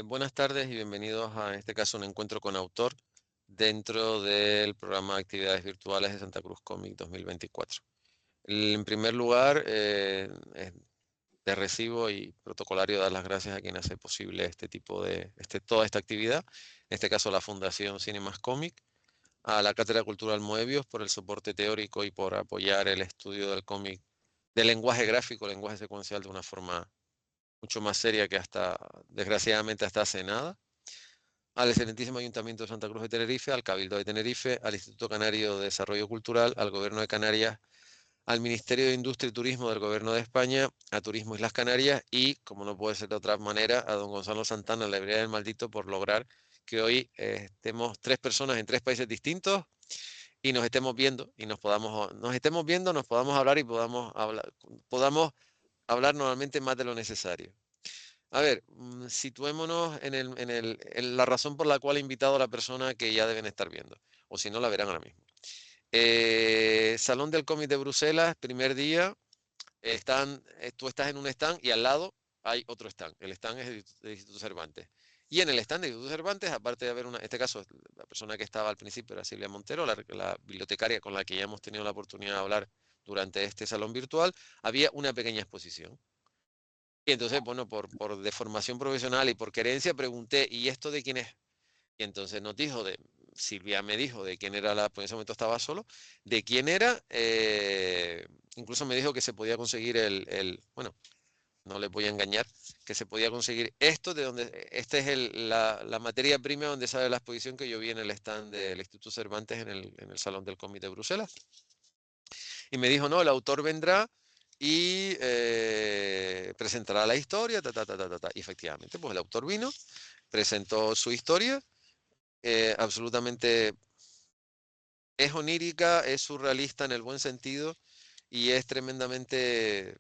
Buenas tardes y bienvenidos a, en este caso, un encuentro con autor dentro del programa de actividades virtuales de Santa Cruz Comic 2024. En primer lugar, es de recibo y protocolario dar las gracias a quien hace posible este tipo de, toda esta actividad, en este caso la Fundación Cinemas Comic, a la Cátedra Cultural Moebius por el soporte teórico y por apoyar el estudio del cómic, del lenguaje gráfico, lenguaje secuencial de una forma mucho más seria que hasta, desgraciadamente, hasta hace nada. Al excelentísimo Ayuntamiento de Santa Cruz de Tenerife, al Cabildo de Tenerife, al Instituto Canario de Desarrollo Cultural, al Gobierno de Canarias, al Ministerio de Industria y Turismo del Gobierno de España, a Turismo Islas Canarias y, como no puede ser de otra manera, a don Gonzalo Santana, la Librería del Maldito, por lograr que hoy estemos tres personas en tres países distintos y nos estemos viendo y nos podamos hablar y podamos hablar normalmente más de lo necesario. A ver, situémonos en la razón por la cual he invitado a la persona que ya deben estar viendo, o si no, la verán ahora mismo. Salón del Cómic de Bruselas, primer día, tú estás en un stand y al lado hay otro stand. El stand es del Instituto Cervantes. Y en el stand del Instituto Cervantes, aparte de haber en este caso, la persona que estaba al principio era Silvia Montero, la bibliotecaria con la que ya hemos tenido la oportunidad de hablar durante este salón virtual, había una pequeña exposición. Y entonces, bueno, por deformación profesional y por querencia pregunté, ¿y esto de quién es? Y entonces Silvia me dijo de quién era pues en ese momento estaba solo, de quién era, incluso me dijo que se podía conseguir bueno, no les voy a engañar, que se podía conseguir esto de donde, esta es la materia prima donde sale la exposición que yo vi en el stand del Instituto Cervantes en el Salón del Cómic de Bruselas. Y me dijo, no, el autor vendrá y presentará la historia, ta, ta, ta, ta, ta, ta. Y efectivamente, pues el autor vino, presentó su historia, absolutamente es onírica, es surrealista en el buen sentido y es tremendamente,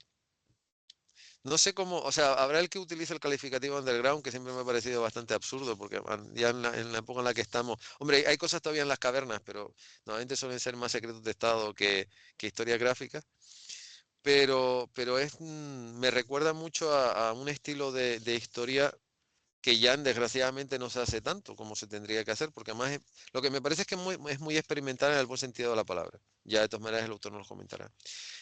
no sé cómo, o sea, habrá el que utilice el calificativo underground, que siempre me ha parecido bastante absurdo, porque ya en la época en la que estamos, hombre, hay cosas todavía en las cavernas, pero normalmente suelen ser más secretos de Estado que historia gráfica. Pero me recuerda mucho a un estilo de historia que ya desgraciadamente no se hace tanto como se tendría que hacer, porque además lo que me parece es que es muy experimental en el buen sentido de la palabra. Ya de todas maneras el autor nos lo comentará.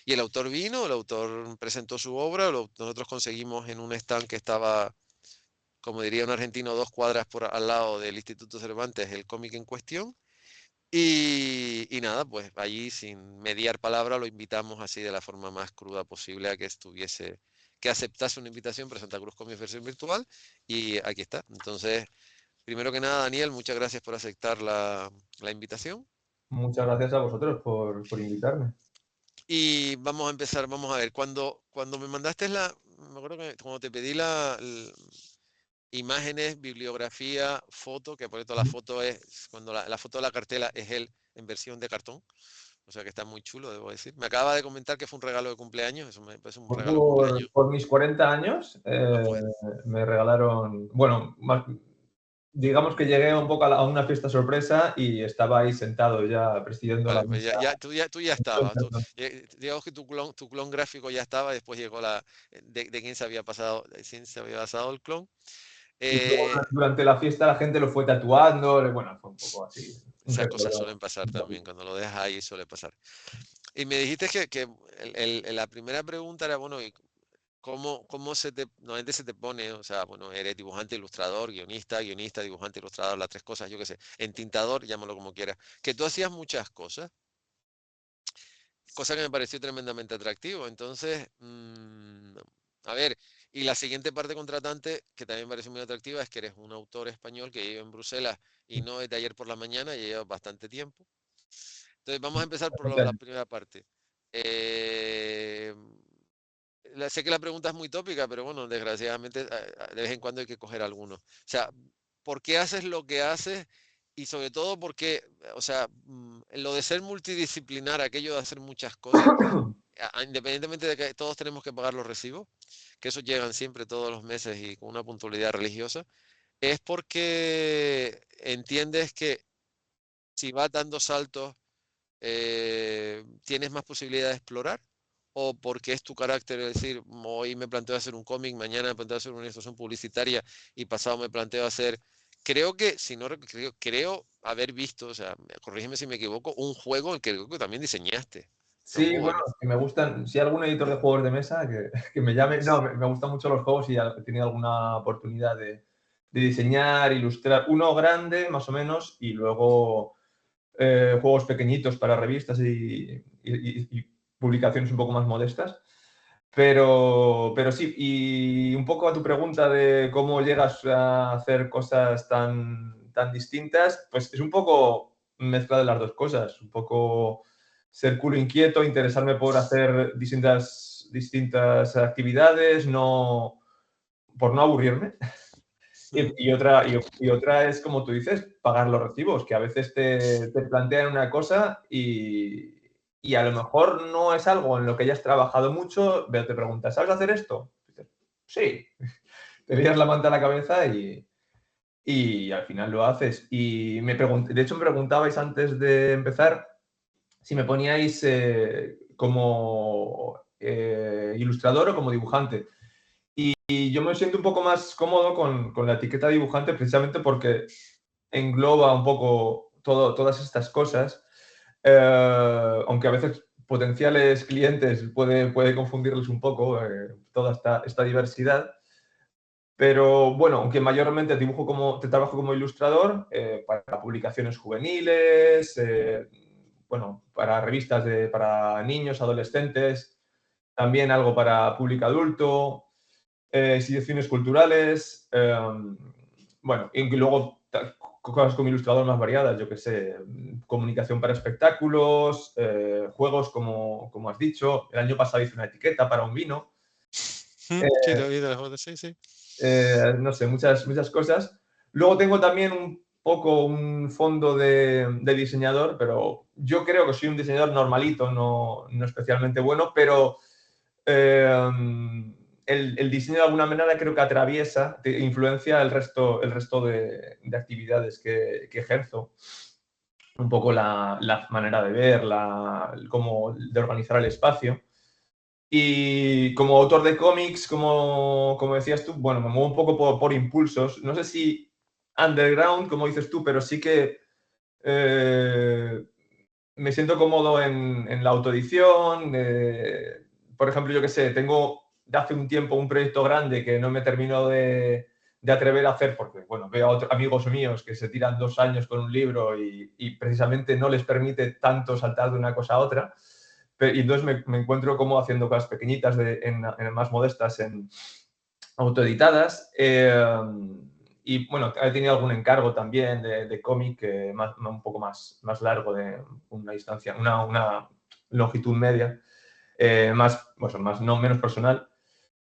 Y el autor vino, el autor presentó su obra, nosotros conseguimos en un stand que estaba, como diría un argentino, 2 cuadras al lado del Instituto Cervantes, el cómic en cuestión. Y nada, pues allí sin mediar palabra lo invitamos así de la forma más cruda posible a que aceptase una invitación para Santa Cruz Comics versión virtual y aquí está. Entonces, primero que nada, Daniel, muchas gracias por aceptar la invitación. Muchas gracias a vosotros por invitarme. Y vamos a empezar, vamos a ver, cuando me mandaste me acuerdo que cuando te pedí imágenes, bibliografía, foto, que por cierto la foto es, cuando la foto de la cartela es él en versión de cartón. O sea que está muy chulo, debo decir. Me acaba de comentar que fue un regalo de cumpleaños. Eso me parece un Fue regalo de cumpleaños. por mis 40 años, Ah, pues, me regalaron, bueno, digamos que llegué un poco a una fiesta sorpresa y estaba ahí sentado ya presidiendo la vale, pues mesa. tú ya estabas. Digamos que tu clon gráfico ya estaba. Después llegó de quién se había pasado, de quién se había pasado el clon. Y luego Eh, durante la fiesta la gente lo fue tatuando, bueno, fue un poco así, un esas cosas recuerdo suelen pasar también. simpático. Cuando lo dejas ahí suele pasar. Y me dijiste que la primera pregunta era, bueno, ¿y cómo normalmente se te pone, o sea, bueno, eres dibujante, ilustrador, guionista, dibujante, ilustrador, las tres cosas, yo qué sé, entintador, llámalo como quieras, que tú hacías muchas cosas, cosa que me pareció tremendamente atractivo. Entonces, a ver, y la siguiente parte contratante, que también me pareció muy atractiva, es que eres un autor español que vive en Bruselas y no es de ayer por la mañana, ya lleva bastante tiempo. Entonces, vamos a empezar por la primera parte. Eh, Sé que la pregunta es muy tópica, pero bueno, desgraciadamente de vez en cuando hay que coger algunos. O sea, ¿por qué haces lo que haces? Y sobre todo porque, o sea, lo de ser multidisciplinar, aquello de hacer muchas cosas, independientemente de que todos tenemos que pagar los recibos, que esos llegan siempre todos los meses y con una puntualidad religiosa, es porque entiendes que si vas dando saltos, tienes más posibilidad de explorar o porque es tu carácter, es decir, hoy me planteo hacer un cómic, mañana me planteo hacer una ilustración publicitaria y pasado me planteo hacer, creo que, si no, creo haber visto, o sea, corrígeme si me equivoco, un juego que creo que también diseñaste. No Sí, voy, bueno, ¿no? que me gustan, si hay algún editor de juegos de mesa que me llame, no, me gustan mucho los juegos y he tenido alguna oportunidad de diseñar, ilustrar, uno grande más o menos y luego juegos pequeñitos para revistas y publicaciones un poco más modestas. Pero sí, y un poco a tu pregunta de cómo llegas a hacer cosas tan distintas, pues es un poco mezcla de las dos cosas, un poco ser culo inquieto, interesarme por hacer distintas actividades, no, por no aburrirme. Mm, Y otra es, como tú dices, pagar los recibos, que a veces te plantean una cosa y a lo mejor no es algo en lo que hayas trabajado mucho, pero te preguntas, ¿sabes hacer esto? Dices, sí, te lías la manta a la cabeza y al final lo haces. Y de hecho me preguntabais antes de empezar si me poníais como ilustrador o como dibujante. Y yo me siento un poco más cómodo con la etiqueta dibujante precisamente porque engloba un poco todas estas cosas, aunque a veces potenciales clientes puede confundirles un poco toda esta diversidad. Pero bueno, aunque mayormente te trabajo como ilustrador para publicaciones juveniles, bueno, para revistas para niños, adolescentes, también algo para público adulto, situaciones culturales, bueno, y luego cosas como ilustrador más variadas, yo que sé, comunicación para espectáculos, juegos como has dicho. El año pasado hice una etiqueta para un vino. sí, lo vi de las fotos, sí, sí. No sé, muchas cosas. Luego tengo también un poco un fondo de diseñador, pero yo creo que soy un diseñador normalito, no especialmente bueno, pero eh, el diseño de alguna manera creo que influencia el resto de actividades que ejerzo. Un poco la manera de ver, de organizar el espacio. Y como autor de cómics, como decías tú, bueno, me muevo un poco por impulsos. No sé si underground, como dices tú, pero sí que eh, me siento cómodo en la autoedición. Por ejemplo, yo qué sé, tengo de hace un tiempo un proyecto grande que no me termino de atrever a hacer porque, bueno, veo a otros amigos míos que se tiran 2 años con un libro y precisamente no les permite tanto saltar de una cosa a otra. Y entonces me encuentro como haciendo cosas pequeñitas, más modestas, autoeditadas. Y bueno, he tenido algún encargo también de cómic un poco más largo, de una distancia, una longitud media, menos personal.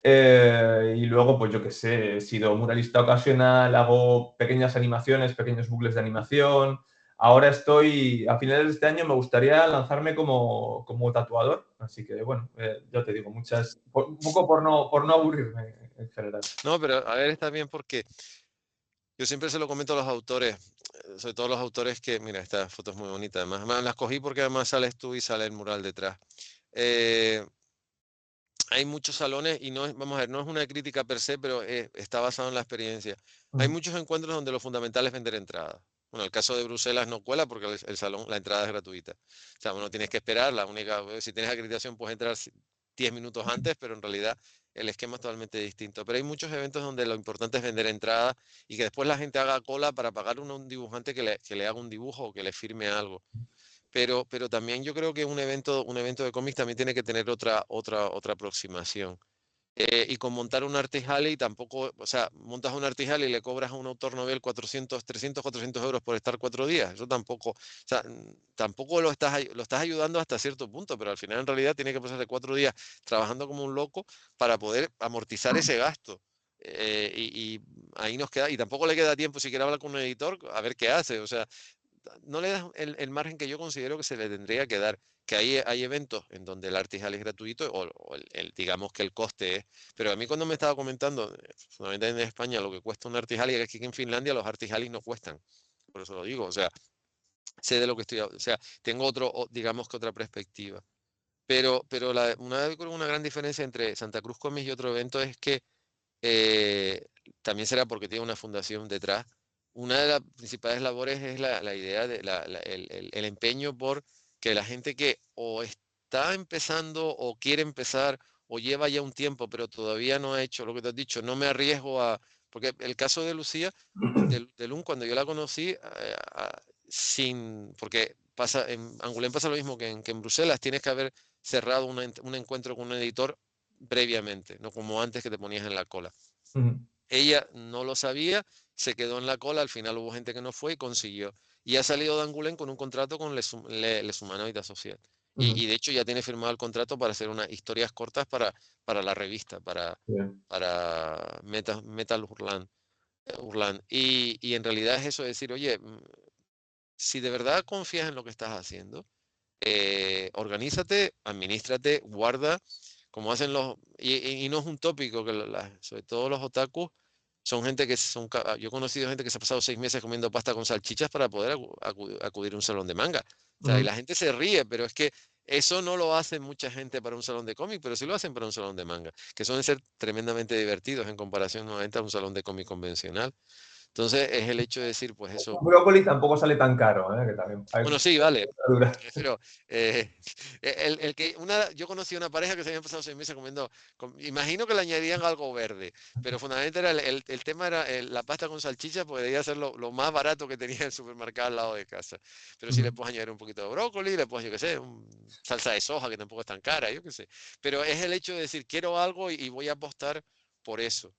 Y luego, pues yo qué sé, he sido muralista ocasional, hago pequeñas animaciones, pequeños bucles de animación. Ahora a finales de este año me gustaría lanzarme como tatuador, así que bueno, ya te digo, un poco por no aburrirme en general. No, pero a ver, está bien porque yo siempre se lo comento a los autores, sobre todo los autores que, mira, esta foto es muy bonita, además las cogí porque además sales tú y sale el mural detrás. Eh, Hay muchos salones y no es, vamos a ver, no es una crítica per se, pero está basado en la experiencia. Hay Mm. muchos encuentros donde lo fundamental es vender entradas. Bueno, el caso de Bruselas no cuela porque el salón, la entrada es gratuita. O sea, uno tienes que esperar, si tienes acreditación puedes entrar 10 minutos antes, pero en realidad el esquema es totalmente distinto. Pero hay muchos eventos donde lo importante es vender entradas y que después la gente haga cola para pagar a un dibujante que le haga un dibujo o que le firme algo. Pero también yo creo que un evento de cómics también tiene que tener otra aproximación. Y con montar un Artist Alley tampoco, o sea, montas un Artist Alley y le cobras a un autor novel 400 por estar 4 días. Eso tampoco, o sea, tampoco lo estás ayudando hasta cierto punto, pero al final en realidad tiene que pasarse 4 días trabajando como un loco para poder amortizar ese gasto. Y ahí nos queda, y tampoco le queda tiempo si quiere hablar con un editor a ver qué hace. O sea, no le das el margen que yo considero que se le tendría que dar, que hay eventos en donde el Artist Alley es gratuito o digamos que el coste es, pero a mí cuando me estaba comentando, fundamentalmente en España, lo que cuesta un Artist Alley, es que aquí en Finlandia los Artist Alley no cuestan, por eso lo digo, o sea, sé de lo que o sea, tengo digamos que otra perspectiva. una gran diferencia entre Santa Cruz Comics y otro evento es que también será porque tiene una fundación detrás. Una de las principales labores es la idea de el empeño por que la gente que o está empezando o quiere empezar o lleva ya un tiempo, pero todavía no ha hecho lo que te has dicho, no me arriesgo a... Porque el caso de Lucía, de Lun, cuando yo la conocí, porque en Angoulême pasa lo mismo que en Bruselas, tienes que haber cerrado un encuentro con un editor previamente, no como antes que te ponías en la cola. Ujú. Ella no lo sabía, se quedó en la cola, al final hubo gente que no fue y consiguió. Y ha salido de Angoulême con un contrato con Les Humanoides Associates. Ujú. Y de hecho ya tiene firmado el contrato para hacer unas historias cortas para la revista, Bien. para Metal Hurlant. Y en realidad es eso, de decir, oye, si de verdad confías en lo que estás haciendo, organízate, administrate, guarda, como hacen y no es un tópico, que sobre todo los otakus, son gente que yo he conocido gente que se ha pasado 6 meses comiendo pasta con salchichas para poder acudir a un salón de manga. O sea, y Ujú. la gente se ríe, pero es que eso no lo hace mucha gente para un salón de cómic, pero sí lo hacen para un salón de manga, que suelen ser tremendamente divertidos en comparación nuevamente a un salón de cómic convencional. Entonces, es el hecho de decir, pues eso. Un brócoli tampoco sale tan caro, ¿eh? Que también hay Bueno, sí, vale. verduras. Pero yo conocí una pareja que se habían pasado 6 meses comiendo, imagino que le añadían algo verde, pero fundamentalmente era el tema era la pasta con salchicha, pues debía ser lo más barato que tenía el supermercado al lado de casa. Pero sí le Ujú. puedes añadir un poquito de brócoli, le puedes, yo qué sé, salsa de soja que tampoco es tan cara, yo qué sé. Pero es el hecho de decir, quiero algo y voy a apostar por eso.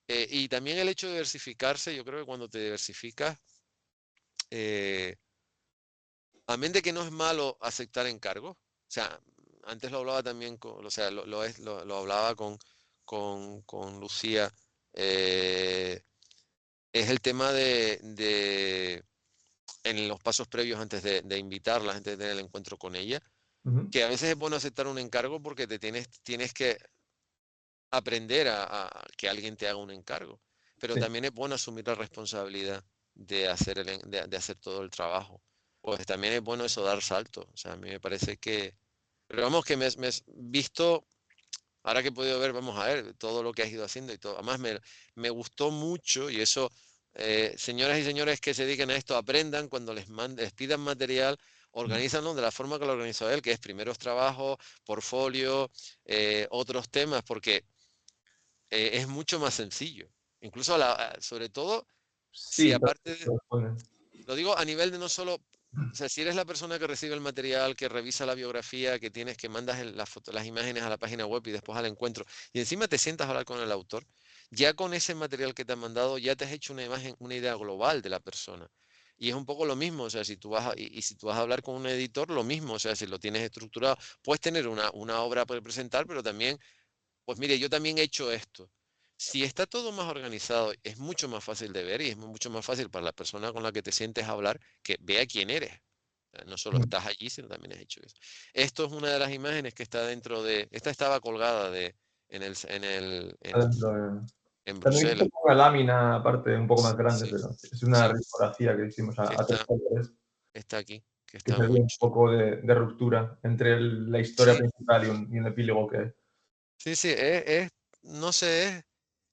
Y también el hecho de diversificarse, yo creo que cuando te diversificas, eh, amén de que no es malo aceptar encargos, o sea, antes lo hablaba también o sea, lo hablaba con Lucía, eh, es el tema en los pasos previos antes de invitarla, antes de tener el encuentro con ella, Ujú. que a veces es bueno aceptar un encargo porque tienes que aprender a que alguien te haga un encargo, pero Sí. también es bueno asumir la responsabilidad de hacer todo el trabajo. Pues también es bueno eso, dar salto. O sea, a mí me parece que... Pero vamos, que me has visto, ahora que he podido ver, vamos a ver todo lo que has ido haciendo y todo. Además, me gustó mucho y eso, señoras y señores que se dediquen a esto, aprendan cuando les pidan material, organízanlo de la forma que lo organizó él, que es primeros trabajos, portfolio, otros temas, porque es mucho más sencillo. Incluso, sobre todo, si Sí, aparte, corresponde. lo digo a nivel de no solo, o sea, si eres la persona que recibe el material, que revisa la biografía, que tienes, que mandas las imágenes a la página web y después al encuentro, y encima te sientas a hablar con el autor, ya con ese material que te han mandado, ya te has hecho una imagen, una idea global de la persona. Y es un poco lo mismo, o sea, si tú y si tú vas a hablar con un editor, lo mismo, o sea, si lo tienes estructurado, puedes tener una obra para presentar, pero también pues mire, yo también he hecho esto. Si está todo más organizado, es mucho más fácil de ver y es mucho más fácil para la persona con la que te sientes a hablar que vea quién eres. O sea, no solo Ujú. estás allí, sino también has hecho eso. Esto es una de las imágenes que está esta estaba colgada en el, en el, Adentro en también he Bruselas. hecho una lámina, aparte, un poco más grande, Sí, pero sí, es una sí, risografía que hicimos que a tres colores, está aquí, que que está servía muy un chulo. poco de ruptura entre la historia Sí, principal y un epílogo que... sí, sí, no sé,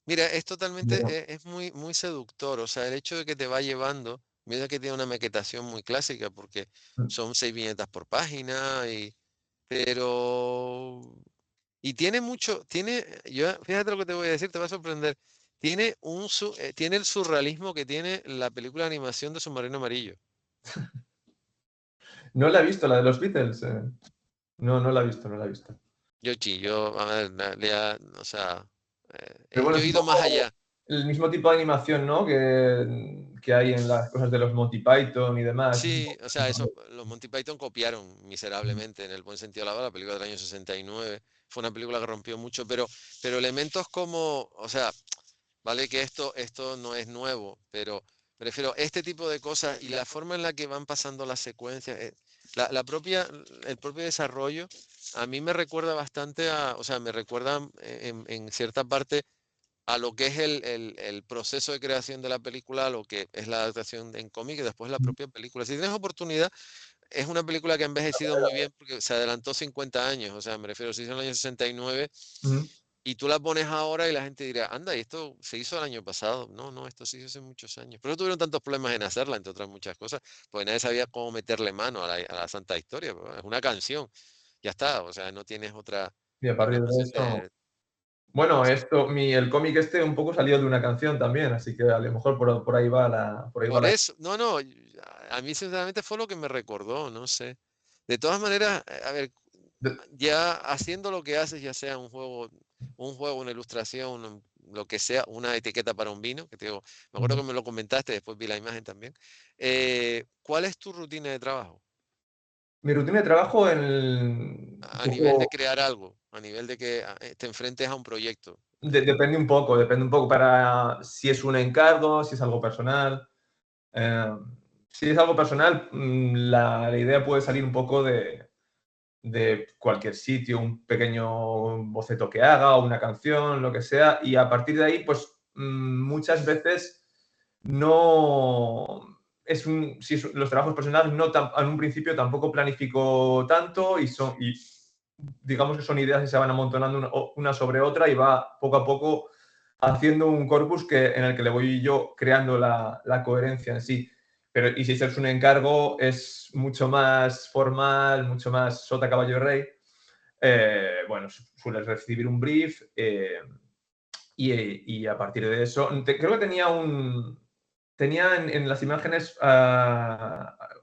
mira, es totalmente, Bueno, es muy, muy seductor, o sea, el hecho de que te va llevando, mira que tiene una maquetación muy clásica porque mm, son 6 viñetas por página, pero, y tiene mucho, fíjate lo que te voy a decir, te va a sorprender, tiene el surrealismo que tiene la película de animación de Submarino Amarillo. no la he visto, la de los Beatles. No, no la he visto, no la he visto. A ver, o sea, Pero bueno, yo es he un ido más poco allá. el mismo tipo de animación, ¿no? Que hay en las cosas de los Monty Python y demás. Es un Sí, poco o sea, los Monty Python copiaron miserablemente, en el buen sentido de la palabra, la película del año 69. Fue una película que rompió mucho, pero elementos como, o sea, vale que esto no es nuevo, pero prefiero este tipo de cosas y la forma en la que van pasando las secuencias, el propio desarrollo, a mí me recuerda bastante o sea, me recuerda en cierta parte a lo que es el proceso de creación de la película, a lo que es la adaptación en cómic y después la propia película. Si tienes oportunidad, es una película que ha envejecido muy bien porque se adelantó 50 años, o sea, me refiero, se hizo en el año 69 Ujú. y tú la pones ahora y la gente dirá, anda, y esto se hizo el año pasado. No, no, esto se hizo hace muchos años. Pero no tuvieron tantos problemas en hacerla, entre otras muchas cosas, porque nadie sabía cómo meterle mano a la santa historia. Pues, es una canción, ya está, o sea, no tienes otra, Y a y no, partir no de se eso. te... Bueno, sí. el cómic este un poco salió de una canción también, así que a lo mejor por ahí va por ahí va Por la. eso, no, no, a mí sinceramente fue lo que me recordó, no sé. De todas maneras, a ver, de- ya haciendo lo que haces, ya sea un juego, una ilustración, lo que sea, una etiqueta para un vino, que te digo, me acuerdo Ujú. que me lo comentaste, después vi la imagen también. ¿Cuál es tu rutina de trabajo? Mi rutina de trabajo en un A nivel de poco. crear algo, a nivel de que te enfrentes a un proyecto. Depende un poco para si es un encargo, si es algo personal. Eh, si es algo personal, la idea puede salir un poco de cualquier sitio, un pequeño boceto que haga o una canción, lo que sea, y a partir de ahí, pues muchas veces no es si los trabajos personales no en un principio tampoco planifico tanto y digamos que son ideas que se van amontonando una sobre otra y va poco a poco haciendo un corpus en el que le voy yo creando la coherencia en sí. Pero, y si es un encargo, es mucho más formal, mucho más sota caballo rey. Bueno, sueles recibir un brief y a partir de eso, creo que tenía en las imágenes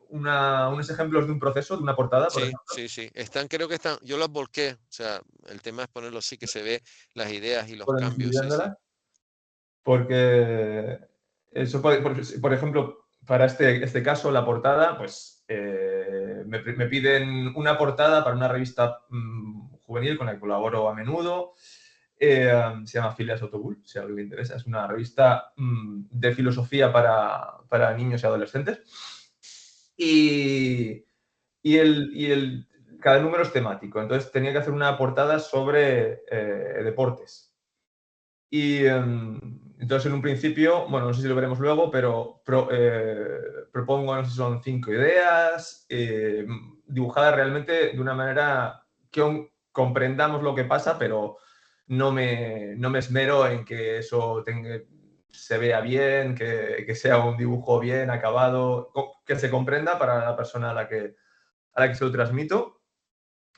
unos ejemplos de un proceso, de una portada, por Sí, ejemplo. sí, sí. Están, creo que están, yo las volqué, o sea, el tema es ponerlo así que se ve las ideas y los Pueden ir cambios, sí, sí. viéndolas, porque eso por ejemplo, para este caso, la portada, pues me piden una portada para una revista juvenil con la que colaboro a menudo. Se llama Phileas Autobull, si a alguien le interesa. Es una revista de filosofía para niños y adolescentes. Y, cada número es temático. Entonces tenía que hacer una portada sobre deportes. Y entonces, en un principio, bueno, no sé si lo veremos luego, pero propongo, no sé si son 5 ideas, dibujadas realmente de una manera que aún comprendamos lo que pasa, pero no me esmero en que eso se vea bien, que sea un dibujo bien acabado, que se comprenda para la persona a la que se lo transmito.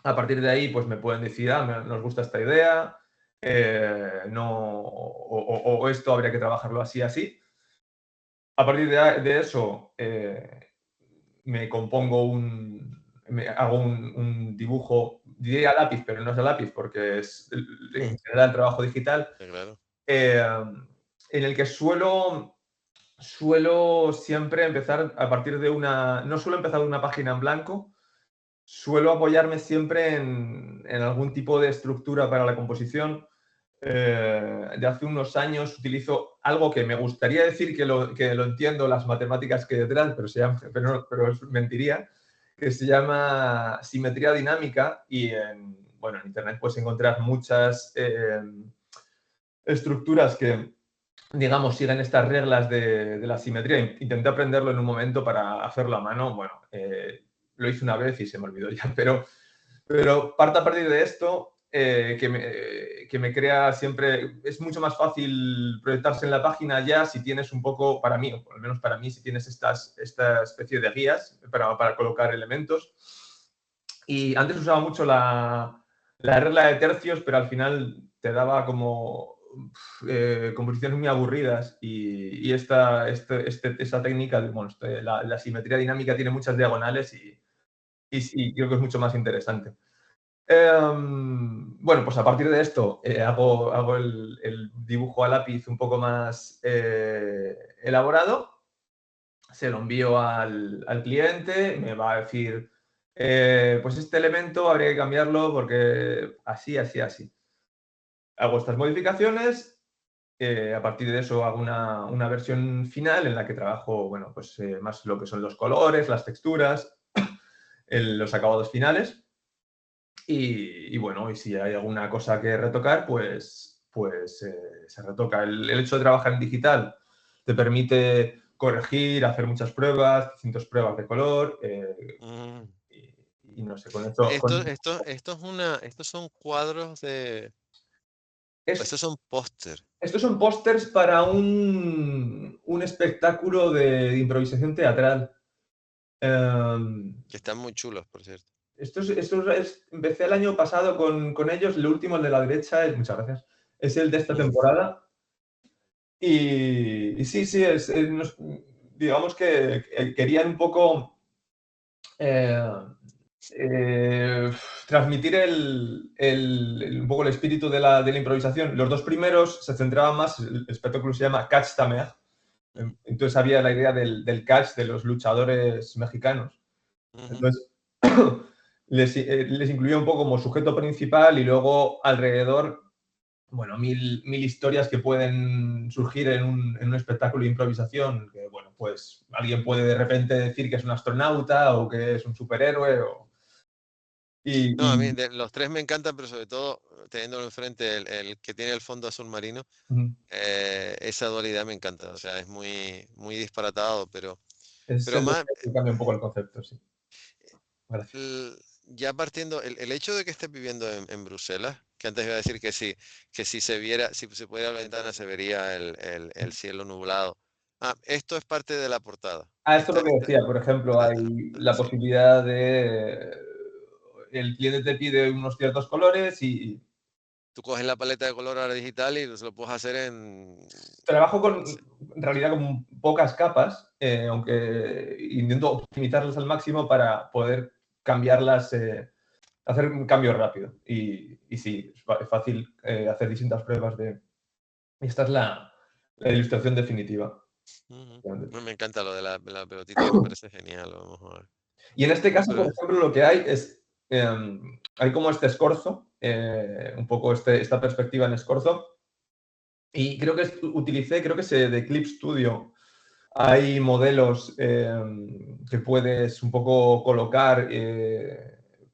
A partir de ahí, pues me pueden decir, nos gusta esta idea, no, o esto habría que trabajarlo así, así. A partir de eso, me compongo hago un dibujo, diría a lápiz, pero no es a lápiz porque es en general trabajo digital, Sí, claro. eh, en el que suelo siempre empezar a partir no suelo empezar de una página en blanco. Suelo apoyarme siempre en algún tipo de estructura para la composición. De hace unos años utilizo algo que me gustaría decir que lo entiendo, las matemáticas que hay detrás, pero mentiría, que se llama simetría dinámica y bueno, en Internet puedes encontrar muchas estructuras que, digamos, siguen estas reglas de la simetría. Intenté aprenderlo en un momento para hacerlo a mano. Bueno, lo hice una vez y se me olvidó ya, pero parto a partir de esto, que me crea siempre, es mucho más fácil proyectarse en la página ya si tienes un poco, para mí, o al menos para mí, si tienes esta especie de guías para colocar elementos. Y antes usaba mucho la regla de tercios, pero al final te daba como composiciones muy aburridas y esta técnica, bueno, la simetría dinámica tiene muchas diagonales y creo que es mucho más interesante. Bueno, pues a partir de esto hago el dibujo a lápiz un poco más elaborado, se lo envío al cliente, me va a decir, pues este elemento habría que cambiarlo porque así, así, así. Hago estas modificaciones, a partir de eso hago una versión final en la que trabajo, bueno, pues más lo que son los colores, las texturas, los acabados finales. Y bueno, y si hay alguna cosa que retocar, pues se retoca. El hecho de trabajar en digital te permite corregir, hacer muchas pruebas, distintas pruebas de color, Mm. y no sé, con eso... Estos son cuadros de... es, Estos son póster, estos son pósters para un espectáculo de improvisación teatral. que están muy chulos, por cierto. Empecé el año pasado con ellos, el último, el de la derecha, muchas gracias, es el de esta Mm. temporada. Y sí, sí, digamos que querían un poco eh, eh, transmitir un poco el espíritu de la improvisación. Los dos primeros se centraban más, el espectáculo se llama Catch Tamer, Ujú, entonces había la idea del catch de los luchadores mexicanos. ujú. Entonces, les incluía un poco como sujeto principal y luego alrededor, bueno, mil historias que pueden surgir en un espectáculo de improvisación, que, bueno, pues alguien puede de repente decir que es un astronauta o que es un superhéroe No, a mí y- los tres me encantan, pero sobre todo teniéndolo enfrente, el que tiene el fondo azul marino, Ujú. esa dualidad me encanta. O sea, es muy, muy disparatado, Es pero el más, que cambia un poco el concepto, sí. Gracias. ya partiendo, el hecho de que estés viviendo en Bruselas, que antes iba a decir que si se viera, si se pudiera a la ventana se vería el cielo nublado. Ah, esto es parte de la portada. Esto es lo que decía, por ejemplo, Parte hay de la sí. posibilidad de... El cliente te pide unos ciertos colores y Tú coges la paleta de color ahora digital y se lo puedes hacer trabajo yo qué sé. en realidad con pocas capas, aunque intento optimizarlas al máximo para poder cambiarlas, hacer un cambio rápido. Y sí, es fácil hacer distintas pruebas de... Esta es la ilustración definitiva. Ujú. No, me encanta lo de la pelotita, me parece genial. Vamos a ver. Y en este No, caso, pero por ejemplo, lo que hay es, hay como este escorzo, un poco esta perspectiva en escorzo, y creo que utilicé, creo que es de Clip Studio. Hay modelos que puedes un poco colocar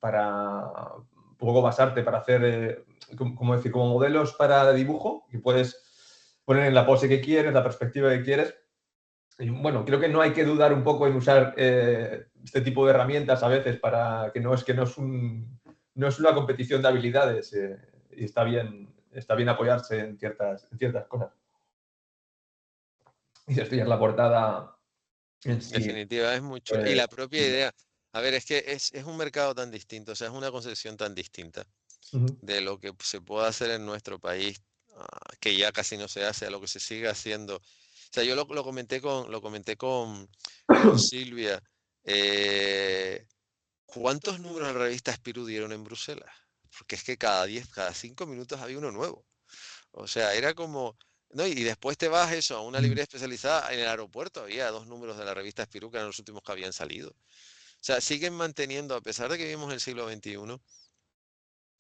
para un poco basarte para hacer, como decir, como modelos para dibujo, que puedes poner en la pose que quieres, la perspectiva que quieres. Y bueno, creo que no hay que dudar un poco en usar este tipo de herramientas a veces para que no es no es una competición de habilidades y está bien apoyarse en ciertas cosas. Y esto ya es la portada en sí. definitiva es muy chula. Y eh, la propia idea, a ver, es que es un mercado tan distinto, o sea, es una concepción tan distinta Ujú. de lo que se puede hacer en nuestro país, que ya casi no se hace, a lo que se sigue haciendo. O sea, yo lo comenté con Silvia. ¿Cuántos números de la revista Spirou dieron en Bruselas? Porque es que cada 5 minutos había uno nuevo. O sea, era como... No, y después te vas eso a una librería especializada. En el aeropuerto había dos números de la revista Spirou que eran los últimos que habían salido. O sea, siguen manteniendo, a pesar de que vivimos en el siglo XXI,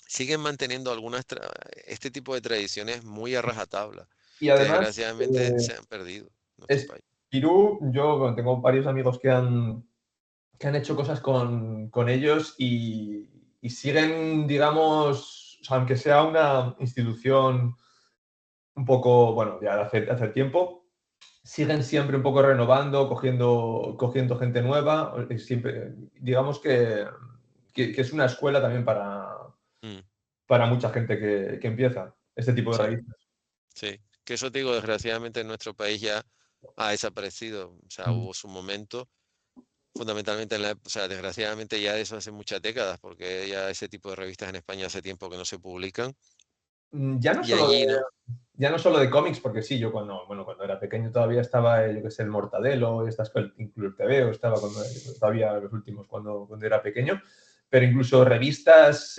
siguen manteniendo este tipo de tradiciones muy a rajatabla, Y que además, desgraciadamente se han perdido en nuestro país. Espirú, yo bueno, tengo varios amigos que han hecho cosas con ellos y siguen, digamos, o sea, aunque sea una institución un poco, bueno, ya de hace tiempo, siguen siempre un poco renovando, cogiendo gente nueva. Siempre, digamos que es una escuela también Mm, para mucha gente que empieza este tipo de sí, revistas. sí. Que eso te digo, desgraciadamente en nuestro país ya ha desaparecido. O sea, Mm. hubo su momento. Fundamentalmente, o sea, desgraciadamente ya eso hace muchas décadas, porque ya ese tipo de revistas en España hace tiempo que no se publican. Ya no Y solo allí, ¿no? ya no solo de cómics, porque sí, yo cuando era pequeño todavía estaba, yo que sé, el Mortadelo, y estas cosas, incluso el TVO, estaba todavía los últimos cuando era pequeño, pero incluso revistas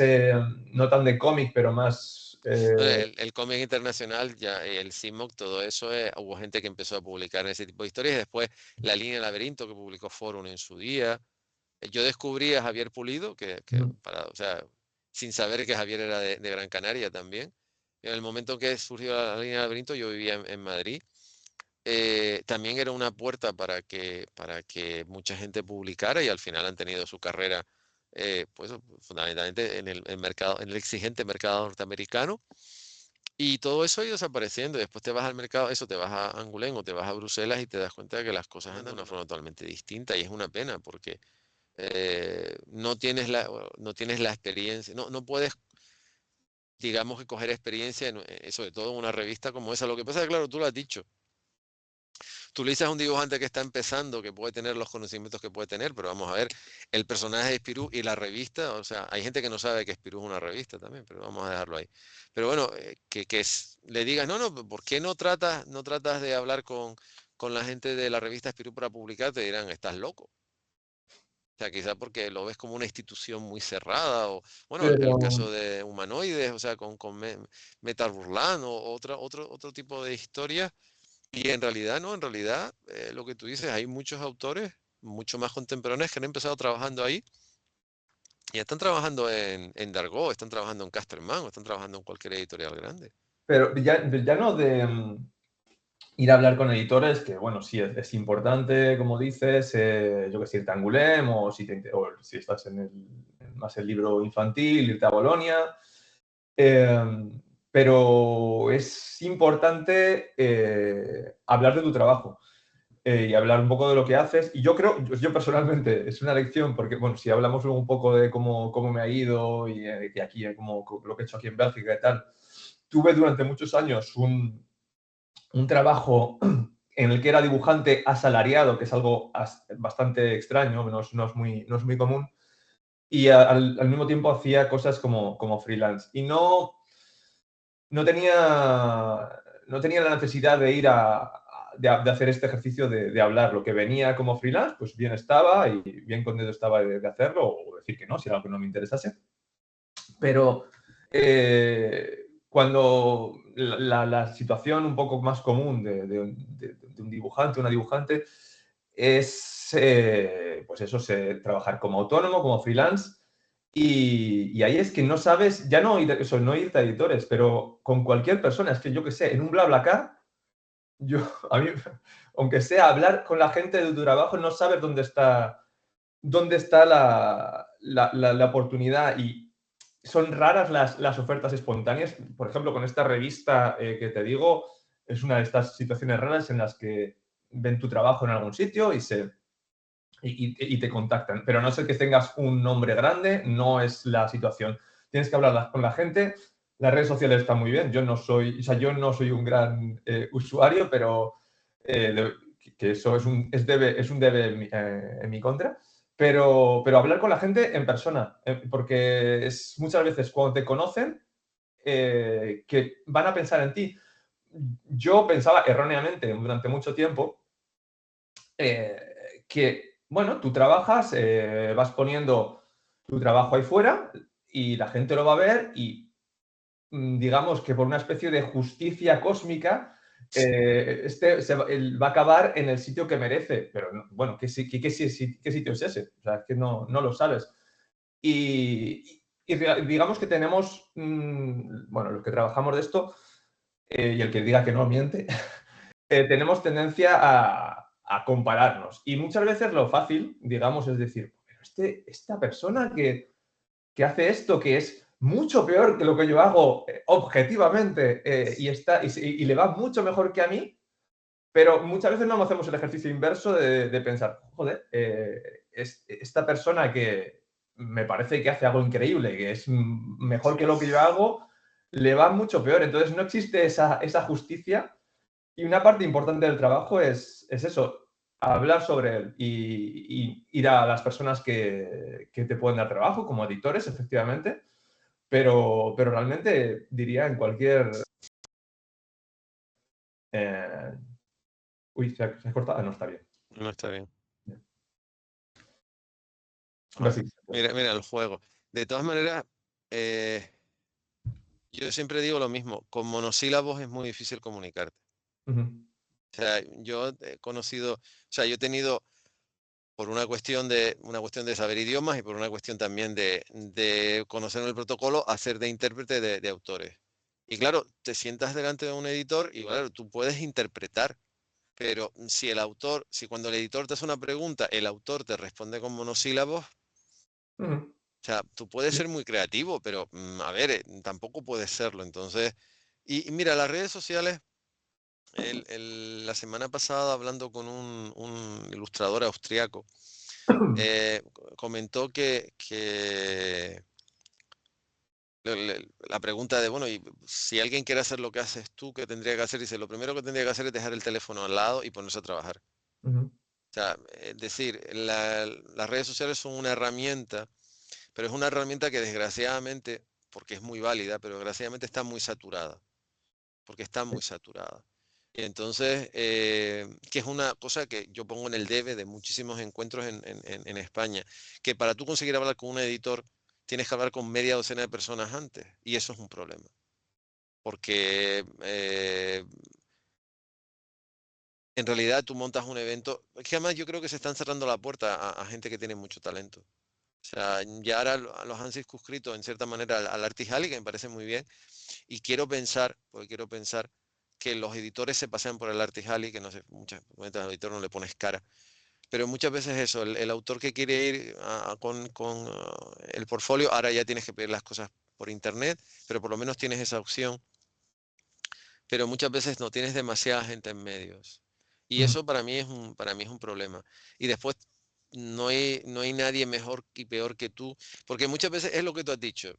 no tan de cómic, pero más... El cómic internacional, ya el CIMOC, todo eso, hubo gente que empezó a publicar ese tipo de historias. Después, la línea Laberinto, que publicó Forum en su día. Yo descubrí a Javier Pulido, o sea, sin saber que Javier era de Gran Canaria también. En el momento que surgió la línea Laberinto, yo vivía en Madrid. También era una puerta para que mucha gente publicara y al final han tenido su carrera, pues fundamentalmente en el mercado, en el exigente mercado norteamericano. Y todo eso ha ido desapareciendo. Y después te vas al mercado, eso, te vas a Angoulême o te vas a Bruselas y te das cuenta de que las cosas andan de una forma totalmente distinta. Y es una pena porque no tienes la experiencia, no puedes, digamos, que coger experiencia, sobre todo en una revista como esa. Lo que pasa es que, claro, tú lo has dicho. Tú le dices a un dibujante que está empezando que puede tener los conocimientos que puede tener, pero vamos a ver, el personaje de Spirou y la revista, o sea, hay gente que no sabe que Spirou es una revista también, pero vamos a dejarlo ahí. Pero bueno, le digas, no, ¿por qué no tratas de hablar con la gente de la revista Spirou para publicar? Te dirán, estás loco. O sea, quizá porque lo ves como una institución muy cerrada, o bueno, el Pero, caso de Humanoides, o sea, Metal Burlán o otro tipo de historias y en realidad, no, en realidad, lo que tú dices, hay muchos autores, mucho más contemporáneos que han empezado trabajando ahí y están trabajando en Dargaud, están trabajando en Casterman o están trabajando en cualquier editorial grande. pero ya no de ir a hablar con editores, que bueno, sí es importante, como dices, yo que sé, irte a Angoulême o si estás más el libro infantil, irte a Bolonia. Eh, pero es importante hablar de tu trabajo y hablar un poco de lo que haces. Y yo creo, yo personalmente, es una lección, porque, bueno, si hablamos luego un poco de cómo me ha ido y que aquí, lo que he hecho aquí en Bélgica y tal, tuve durante muchos años un trabajo en el que era dibujante asalariado, que es algo bastante extraño, no es muy común, y al mismo tiempo hacía cosas como freelance. Y no tenía la necesidad de ir de hacer este ejercicio de hablar. Lo que venía como freelance, pues bien estaba y bien contento estaba de hacerlo o decir que no, si era algo que no me interesase. Pero cuando la situación un poco más común de un dibujante, una dibujante, es pues eso, trabajar como autónomo, como freelance, y ahí es que no sabes, ya no, eso, no irte a editores, pero con cualquier persona, es que yo que sé, en un BlaBlaCar, yo, a mí, aunque sea hablar con la gente de tu trabajo, no sabes dónde está la oportunidad y son raras las ofertas espontáneas. Por ejemplo, con esta revista que te digo, es una de estas situaciones raras en las que ven tu trabajo en algún sitio y te contactan. Pero a no ser que tengas un nombre grande, no es la situación. Tienes que hablar con la gente. Las redes sociales están muy bien. Yo no soy un gran usuario, pero que eso es un debe en mi contra. Pero hablar con la gente en persona, porque es muchas veces cuando te conocen que van a pensar en ti. Yo pensaba erróneamente durante mucho tiempo que, bueno, tú trabajas, vas poniendo tu trabajo ahí fuera y la gente lo va a ver y digamos que por una especie de justicia cósmica, él va a acabar en el sitio que merece. Pero bueno, ¿qué sitio es ese? O sea, es que no lo sabes. Y digamos que tenemos, bueno, los que trabajamos de esto, y el que diga que no miente, tenemos tendencia a compararnos. Y muchas veces lo fácil, digamos, es decir, pero esta persona que hace esto, que es mucho peor que lo que yo hago objetivamente, y le va mucho mejor que a mí, pero muchas veces no hacemos el ejercicio inverso de pensar, joder, esta persona que me parece que hace algo increíble, que es mejor que lo que yo hago, le va mucho peor. Entonces no existe esa justicia y una parte importante del trabajo es eso, hablar sobre él y ir a las personas que te pueden dar trabajo, como editores, efectivamente, pero realmente diría en cualquier... eh, uy, se ha cortado. Ah, no, está bien. No está bien. Ahora Bueno, sí. mira el juego. De todas maneras, eh, yo siempre digo lo mismo, con monosílabos es muy difícil comunicarte. Ujú, O sea, yo he conocido, o sea, yo he tenido por una cuestión de saber idiomas y por una cuestión también de conocer el protocolo, hacer de intérprete de autores. Y claro, te sientas delante de un editor y claro, tú puedes interpretar, pero si cuando el editor te hace una pregunta, el autor te responde con monosílabos, ujú. o sea, tú puedes ser muy creativo, pero a ver, tampoco puedes serlo. Entonces, Y mira, las redes sociales, la semana pasada hablando con un ilustrador austriaco, comentó que la pregunta de, bueno, y si alguien quiere hacer lo que haces tú, ¿qué tendría que hacer? Dice, lo primero que tendría que hacer es dejar el teléfono al lado y ponerse a trabajar. Ujú. O sea, es decir, las redes sociales son una herramienta, pero es una herramienta que desgraciadamente, porque es muy válida, pero desgraciadamente está muy saturada, porque está muy saturada. Y entonces, que es una cosa que yo pongo en el debe de muchísimos encuentros en España, que para tú conseguir hablar con un editor, tienes que hablar con media docena de personas antes, y eso es un problema, porque en realidad tú montas un evento, es que además yo creo que se están cerrando la puerta a gente que tiene mucho talento. O sea, ya ahora los han circunscrito en cierta manera al Artist Alley, que me parece muy bien, y quiero pensar, porque quiero pensar que los editores se pasean por el Artist Alley, que no sé, muchas veces al editor no le pones cara, pero muchas veces eso, el autor que quiere ir con el portfolio, ahora ya tienes que pedir las cosas por internet, pero por lo menos tienes esa opción, pero muchas veces no tienes demasiada gente en medios. Y Mm. eso para mí es un problema. Y después no hay nadie mejor y peor que tú, porque muchas veces es lo que tú has dicho.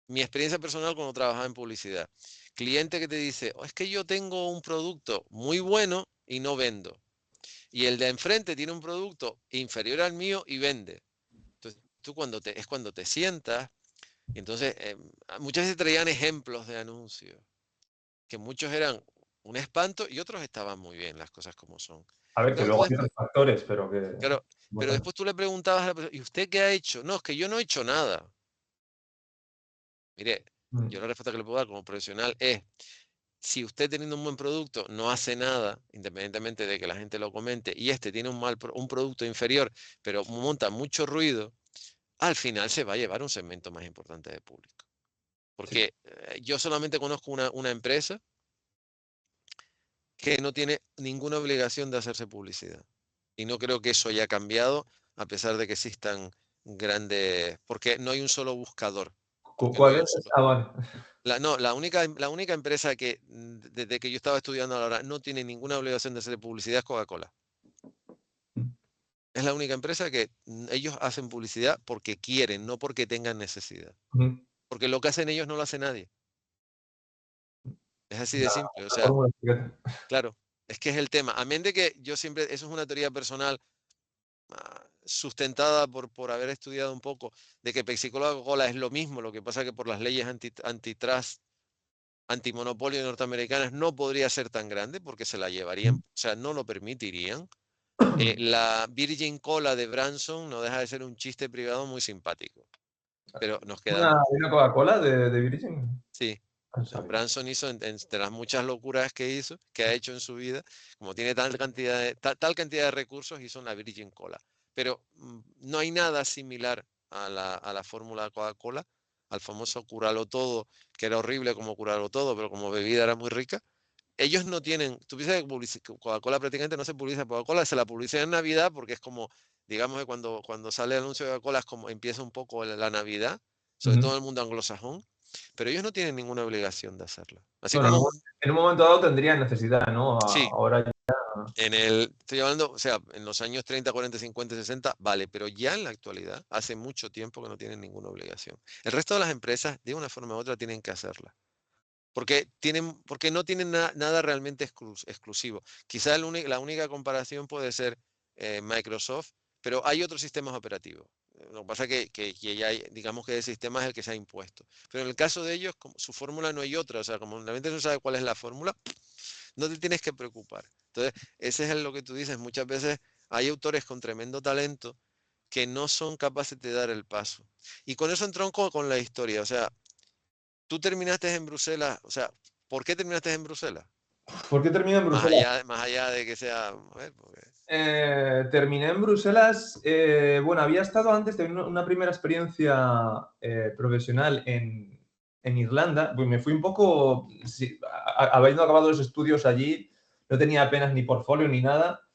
Mi experiencia personal cuando trabajaba en publicidad. Cliente que te dice, "Oh, es que yo tengo un producto muy bueno y no vendo. Y el de enfrente tiene un producto inferior al mío y vende". Entonces, tú es cuando te sientas, y entonces muchas veces traían ejemplos de anuncios, que muchos eran un espanto y otros estaban muy bien, las cosas como son. A ver, que Entonces tú luego hay después, otros factores, pero que... claro, pero Bueno. después tú le preguntabas a la persona, ¿y usted qué ha hecho? No, es que yo no he hecho nada. Mire, Mm. yo la respuesta que le puedo dar como profesional es, si usted teniendo un buen producto no hace nada, independientemente de que la gente lo comente, y este tiene un producto inferior, pero monta mucho ruido, al final se va a llevar un segmento más importante de público. Sí. Porque yo solamente conozco una empresa que no tiene ninguna obligación de hacerse publicidad. Y no creo que eso haya cambiado, a pesar de que existan grandes, porque no hay un solo buscador, porque no ¿Cuál hay un es? solo. Ah, vale. No, la única empresa que desde que yo estaba estudiando ahora no tiene ninguna obligación de hacer publicidad es Coca-Cola. Mm. Es la única empresa que ellos hacen publicidad porque quieren, no porque tengan necesidad. Ujú. Porque lo que hacen ellos no lo hace nadie. Es así de La, simple. O la sea, fórmula secreta. claro, es que es el tema. Amén de que yo siempre, eso es una teoría personal sustentada por haber estudiado un poco, de que Pepsi Cola es lo mismo, lo que pasa que por las leyes antitrust, antimonopolio norteamericanas no podría ser tan grande porque se la llevarían, o sea, no lo permitirían. La Virgin Cola de Branson no deja de ser un chiste privado muy simpático, pero nos quedamos. Una Coca-Cola de Virgin. Sí, No sabía. Branson hizo entre las muchas locuras que hizo, que ha hecho en su vida, como tiene tal cantidad de recursos, hizo una Virgin Cola. Pero no hay nada similar a la fórmula de Coca-Cola, al famoso curalo todo, que era horrible como curalo todo, pero como bebida era muy rica. Ellos no tienen, tú piensas que Coca-Cola prácticamente no se publica Coca-Cola, se la publicidad en Navidad porque es como, digamos que cuando sale el anuncio de Coca-Cola es como empieza un poco la Navidad, sobre Ujú. todo en el mundo anglosajón, pero ellos no tienen ninguna obligación de hacerlo. Así Bueno, como, en un momento dado tendrían necesidad, ¿no? sí, Ahora ya. estoy hablando, o sea, en los años 30, 40, 50, 60, vale, pero ya en la actualidad, hace mucho tiempo que no tienen ninguna obligación. El resto de las empresas, de una forma u otra, tienen que hacerla. Porque no tienen nada realmente exclusivo. Quizá la única comparación puede ser Microsoft, pero hay otros sistemas operativos. Lo que pasa es que ya hay, digamos que el sistema es el que se ha impuesto. Pero en el caso de ellos, como su fórmula no hay otra. O sea, como la gente no sabe cuál es la fórmula, no te tienes que preocupar. Entonces, ese es lo que tú dices. Muchas veces hay autores con tremendo talento que no son capaces de dar el paso. Y con eso entronco con la historia. O sea, tú terminaste en Bruselas, o sea, ¿por qué terminaste en Bruselas? ¿Por qué terminé en Más Bruselas? allá, más allá de que sea, Terminé en Bruselas. Bueno, había estado antes, de una primera experiencia profesional en Irlanda. Pues me fui un poco, sí, habiendo acabado los estudios allí, no tenía apenas ni portfolio ni nada.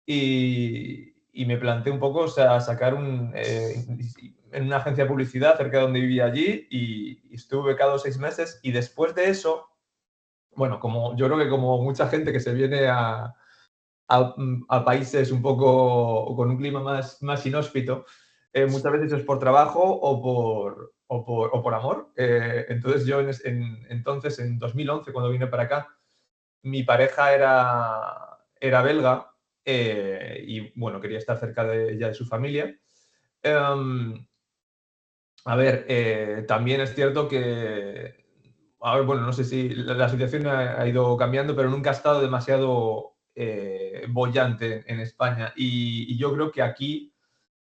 Y me planteé un poco, o sea, sacar en una agencia de publicidad cerca de donde vivía allí y estuve becado 6 meses. Y después de eso, bueno, yo creo que como mucha gente que se viene a países un poco con un clima más inhóspito, muchas veces es por trabajo o por amor. Entonces yo entonces, en 2011, cuando vine para acá, mi pareja era belga y bueno, quería estar cerca de ella, de su familia. Em, a ver, también es cierto que, a ver, bueno, no sé si la situación ha ido cambiando, pero nunca ha estado demasiado boyante en España. Y yo creo que aquí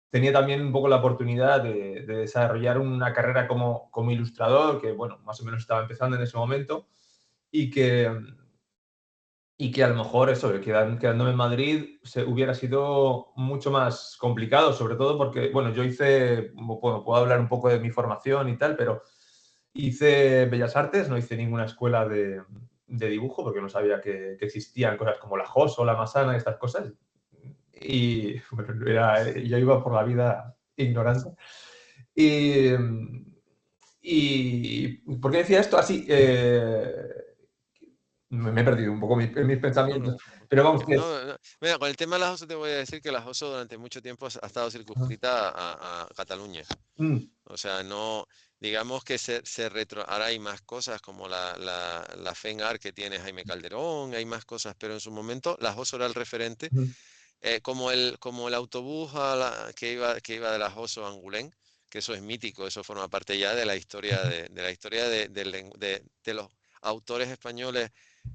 tenía también un poco la oportunidad de desarrollar una carrera como ilustrador, que, bueno, más o menos estaba empezando en ese momento, y que, y que a lo mejor eso, quedándome en Madrid, hubiera sido mucho más complicado, sobre todo porque, bueno, yo hice, bueno, puedo hablar un poco de mi formación y tal, pero hice Bellas Artes, no hice ninguna escuela de dibujo porque no sabía que existían cosas como la JOS o la Masana y estas cosas. Y bueno, yo iba por la vida ignorante. Y, ¿por qué decía esto? Así, me he perdido un poco mis No, no, pensamientos. Pero vamos, que es. no, mira, con el tema de las OSO te voy a decir que las OSO durante mucho tiempo ha estado circunscrita a Cataluña. Mm, O sea, no, digamos que ahora hay más cosas como la FENAR que tiene Jaime Calderón, hay más cosas, pero en su momento las OSO era el referente, mm, como el autobús que iba de las OSO a Angulén, que eso es mítico, eso forma parte ya de la historia de la historia de los autores españoles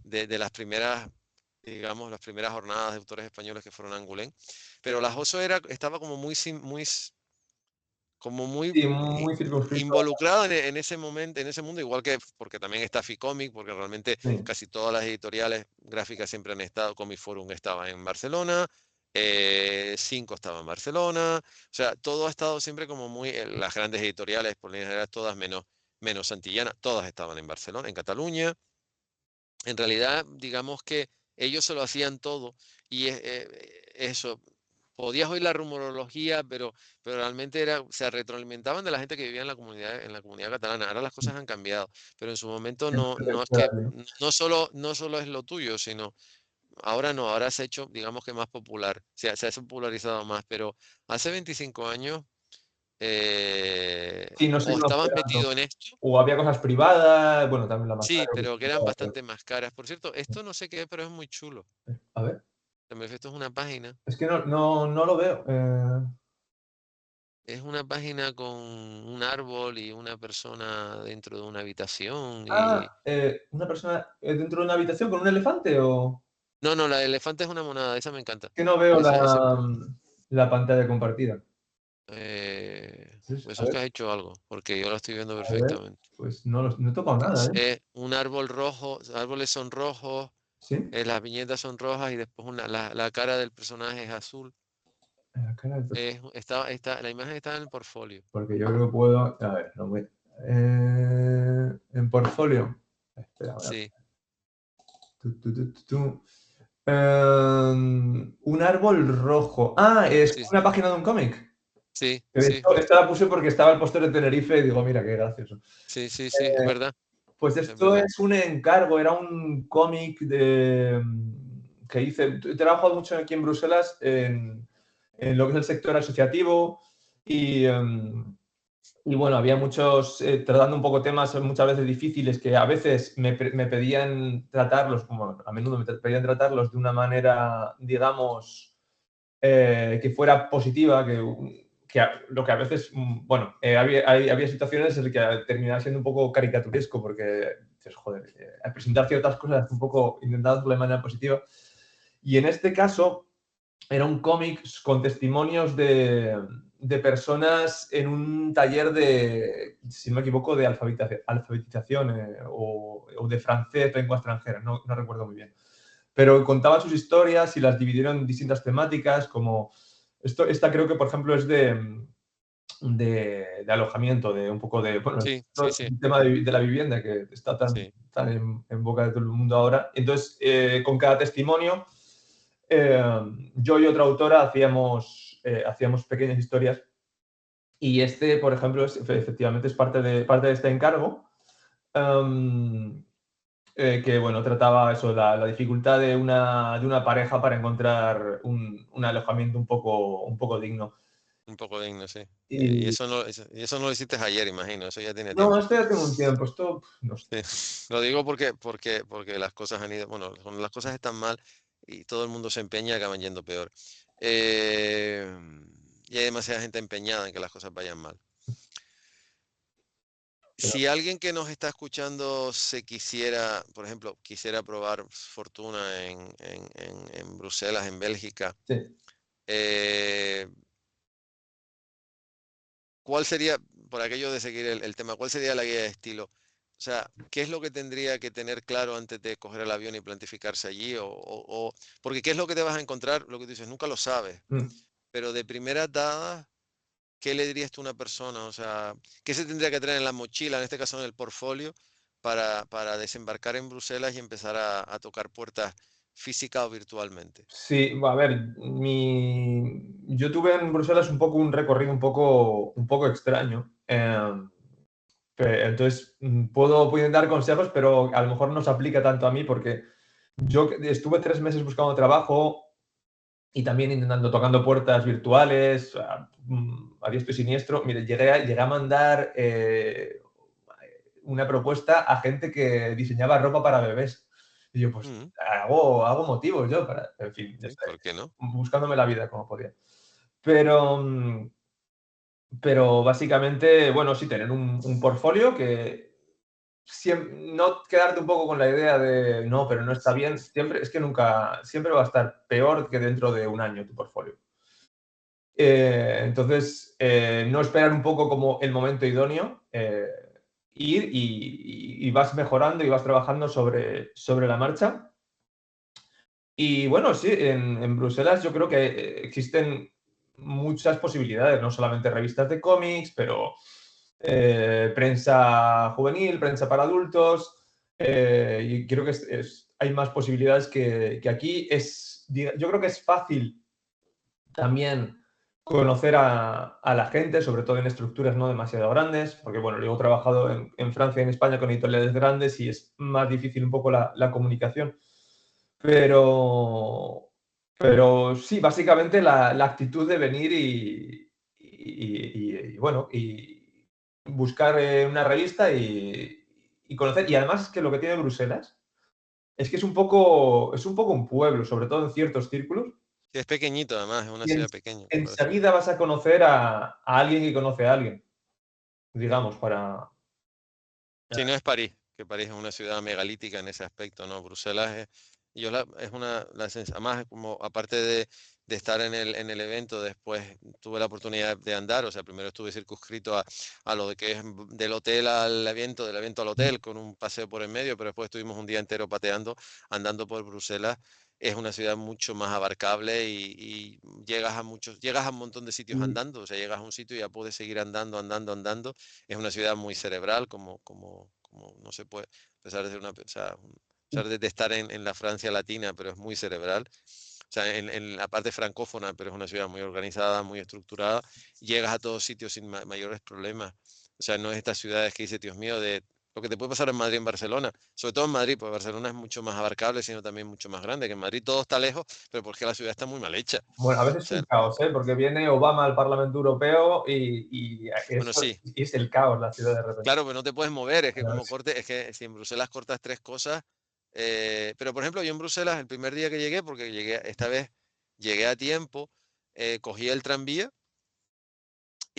de las primeras, digamos, las primeras jornadas de autores españoles que fueron a Angulén. Pero las OSO estaba como como muy sí, muy circunscrito. involucrado en ese momento, en ese mundo, igual que porque también está Ficomic, porque realmente Sí. casi todas las editoriales gráficas siempre han estado, Comic Forum estaba en Barcelona, Cinco estaba en Barcelona, o sea, todo ha estado siempre como muy, las grandes editoriales, por lo general todas menos Santillana, todas estaban en Barcelona, en Cataluña. En realidad, digamos que ellos se lo hacían todo y eso, podías oír la rumorología, pero realmente se retroalimentaban de la gente que vivía en la comunidad catalana. Ahora las cosas han cambiado, pero en su momento no es que, no solo es lo tuyo, sino ahora no, ahora se ha hecho, digamos que más popular, se ha popularizado más, pero hace 25 años Sí, no sé o cómo estabas era, no. metido en esto. O había cosas privadas, bueno, también la más Sí, cara. pero que eran bastante más caras. Por cierto, esto no sé qué es, pero es muy chulo. A ver, Esto es una página. es que no lo veo. Es una página con un árbol y una persona dentro de una habitación y... Una persona dentro de una habitación con un elefante o No, no, la de elefante es una monada, esa me encanta. que no veo Ese, la pantalla compartida. pues A eso es ver, que has hecho algo, porque yo lo estoy viendo a ver, perfectamente. pues no he tocado nada, ¿eh? Un árbol rojo, árboles son rojos, Sí, las viñetas son rojas y después la cara del personaje es azul. la cara del La imagen está en el portfolio. porque yo creo que puedo. A ver, en portfolio. Espera, Sí, tu. Un árbol rojo. Ah, es sí, una página de un cómic. sí, Que de sí, hecho, esta la puse porque estaba el póster de Tenerife y digo, mira, qué gracioso. sí, sí, sí, es Eh, verdad, pues es esto verdad. es un encargo, era un cómic que hice. He trabajado mucho aquí en Bruselas en lo que es el sector asociativo y bueno, había muchos, tratando un poco temas muchas veces difíciles que a veces me pedían tratarlos, como a menudo me pedían tratarlos de una manera, digamos, que fuera positiva, lo que a veces, bueno, había situaciones en las que terminaba siendo un poco caricaturesco porque dices, joder, al presentar ciertas cosas un poco intentando de manera positiva. Y en este caso era un cómic con testimonios de personas en un taller de, si no me equivoco, de alfabetización o de francés, lengua extranjera, no recuerdo muy bien. Pero contaban sus historias y las dividieron en distintas temáticas, como esta creo que, por ejemplo, es de alojamiento, de un poco de, bueno, Sí, sí, sí, el tema de la vivienda que está sí. tan en boca de todo el mundo ahora. Entonces, con cada testimonio, eh, yo y otra autora hacíamos pequeñas historias y este, por ejemplo, efectivamente es parte de este encargo. Um, que bueno, trataba eso, la dificultad de una pareja para encontrar un alojamiento un poco digno. Un poco digno, sí. Y Y eso no lo hiciste ayer, imagino, eso ya tiene no, tiempo. esto ya tengo un tiempo, esto no sé. Sí. Lo digo porque las cosas han ido, bueno, cuando las cosas están mal y todo el mundo se empeña, acaban yendo peor. Eh, y hay demasiada gente empeñada en que las cosas vayan mal. Pero Si alguien que nos está escuchando se quisiera, por ejemplo, quisiera probar fortuna en Bruselas, en Bélgica, sí. eh, ¿cuál sería, por aquello de seguir el tema, cuál sería la guía de estilo? O sea, ¿qué es lo que tendría que tener claro antes de coger el avión y planificarse allí? Porque ¿qué es lo que te vas a encontrar? Lo que tú dices, nunca lo sabes, Mm. pero de primera dada, ¿qué le dirías tú a una persona? O sea, ¿qué se tendría que tener en la mochila, en este caso en el portfolio, para desembarcar en Bruselas y empezar a tocar puertas física o virtualmente? Sí, a ver, yo tuve en Bruselas un poco un recorrido un poco extraño. Entonces, puedo dar consejos, pero a lo mejor no se aplica tanto a mí porque yo estuve 3 meses buscando trabajo y también intentando, tocando puertas virtuales, a diestro y siniestro. Mire, llegué a mandar una propuesta a gente que diseñaba ropa para bebés. Y yo, pues, Mm, hago motivos yo para, en fin, ya sí, está, ¿por qué no? buscándome la vida como podía. Pero, pero básicamente, bueno, sí, tener un portfolio que no quedarte un poco con la idea de no, pero no está bien. Siempre, es que nunca, siempre va a estar peor que dentro de un año tu portfolio. Entonces, no esperar un poco como el momento idóneo, ir y vas mejorando y vas trabajando sobre la marcha. Y bueno, sí, en Bruselas yo creo que existen muchas posibilidades, no solamente revistas de cómics, pero prensa juvenil, prensa para adultos, y creo que hay más posibilidades que aquí. Yo creo que es fácil también conocer a la gente, sobre todo en estructuras no demasiado grandes, porque bueno, yo he trabajado en Francia y en España con editoriales grandes y es más difícil un poco la comunicación. Pero, pero sí, básicamente la actitud de venir bueno, y buscar una revista y conocer. Y además es que lo que tiene Bruselas es que es un poco un pueblo, sobre todo en ciertos círculos, Sí, es pequeñito además, es una y ciudad pequeña, me parece. enseguida vas a conocer a alguien que conoce a alguien, digamos, para... Sí, no es París, que París es una ciudad megalítica en ese aspecto, ¿no? Bruselas es, es una, además como aparte de estar en el evento, después tuve la oportunidad de andar, o sea, primero estuve circunscrito a lo de que es del hotel al evento, del evento al hotel, con un paseo por en medio, pero después estuvimos un día entero pateando, andando por Bruselas. Es una ciudad mucho más abarcable y llegas a un montón de sitios andando, o sea, llegas a un sitio y ya puedes seguir andando, andando, andando. Es una ciudad muy cerebral, como no se puede, a pesar de ser una, o sea, a pesar de estar en la Francia latina, pero es muy cerebral. O sea, en la parte francófona, pero es una ciudad muy organizada, muy estructurada. Llegas a todos sitios sin mayores problemas. O sea, no es estas ciudades que dice, Dios mío, de lo que te puede pasar en Madrid, en Barcelona, sobre todo en Madrid, porque Barcelona es mucho más abarcable, sino también mucho más grande, que en Madrid todo está lejos, pero porque la ciudad está muy mal hecha. Bueno, a O veces es sea, un caos, ¿eh? Porque viene Obama al Parlamento Europeo bueno, sí, y es el caos la ciudad de repente. claro, pero no te puedes mover, es que como corte, es que si en Bruselas cortas tres cosas, pero por ejemplo, yo en Bruselas el primer día que llegué, porque llegué, esta vez llegué a tiempo, cogí el tranvía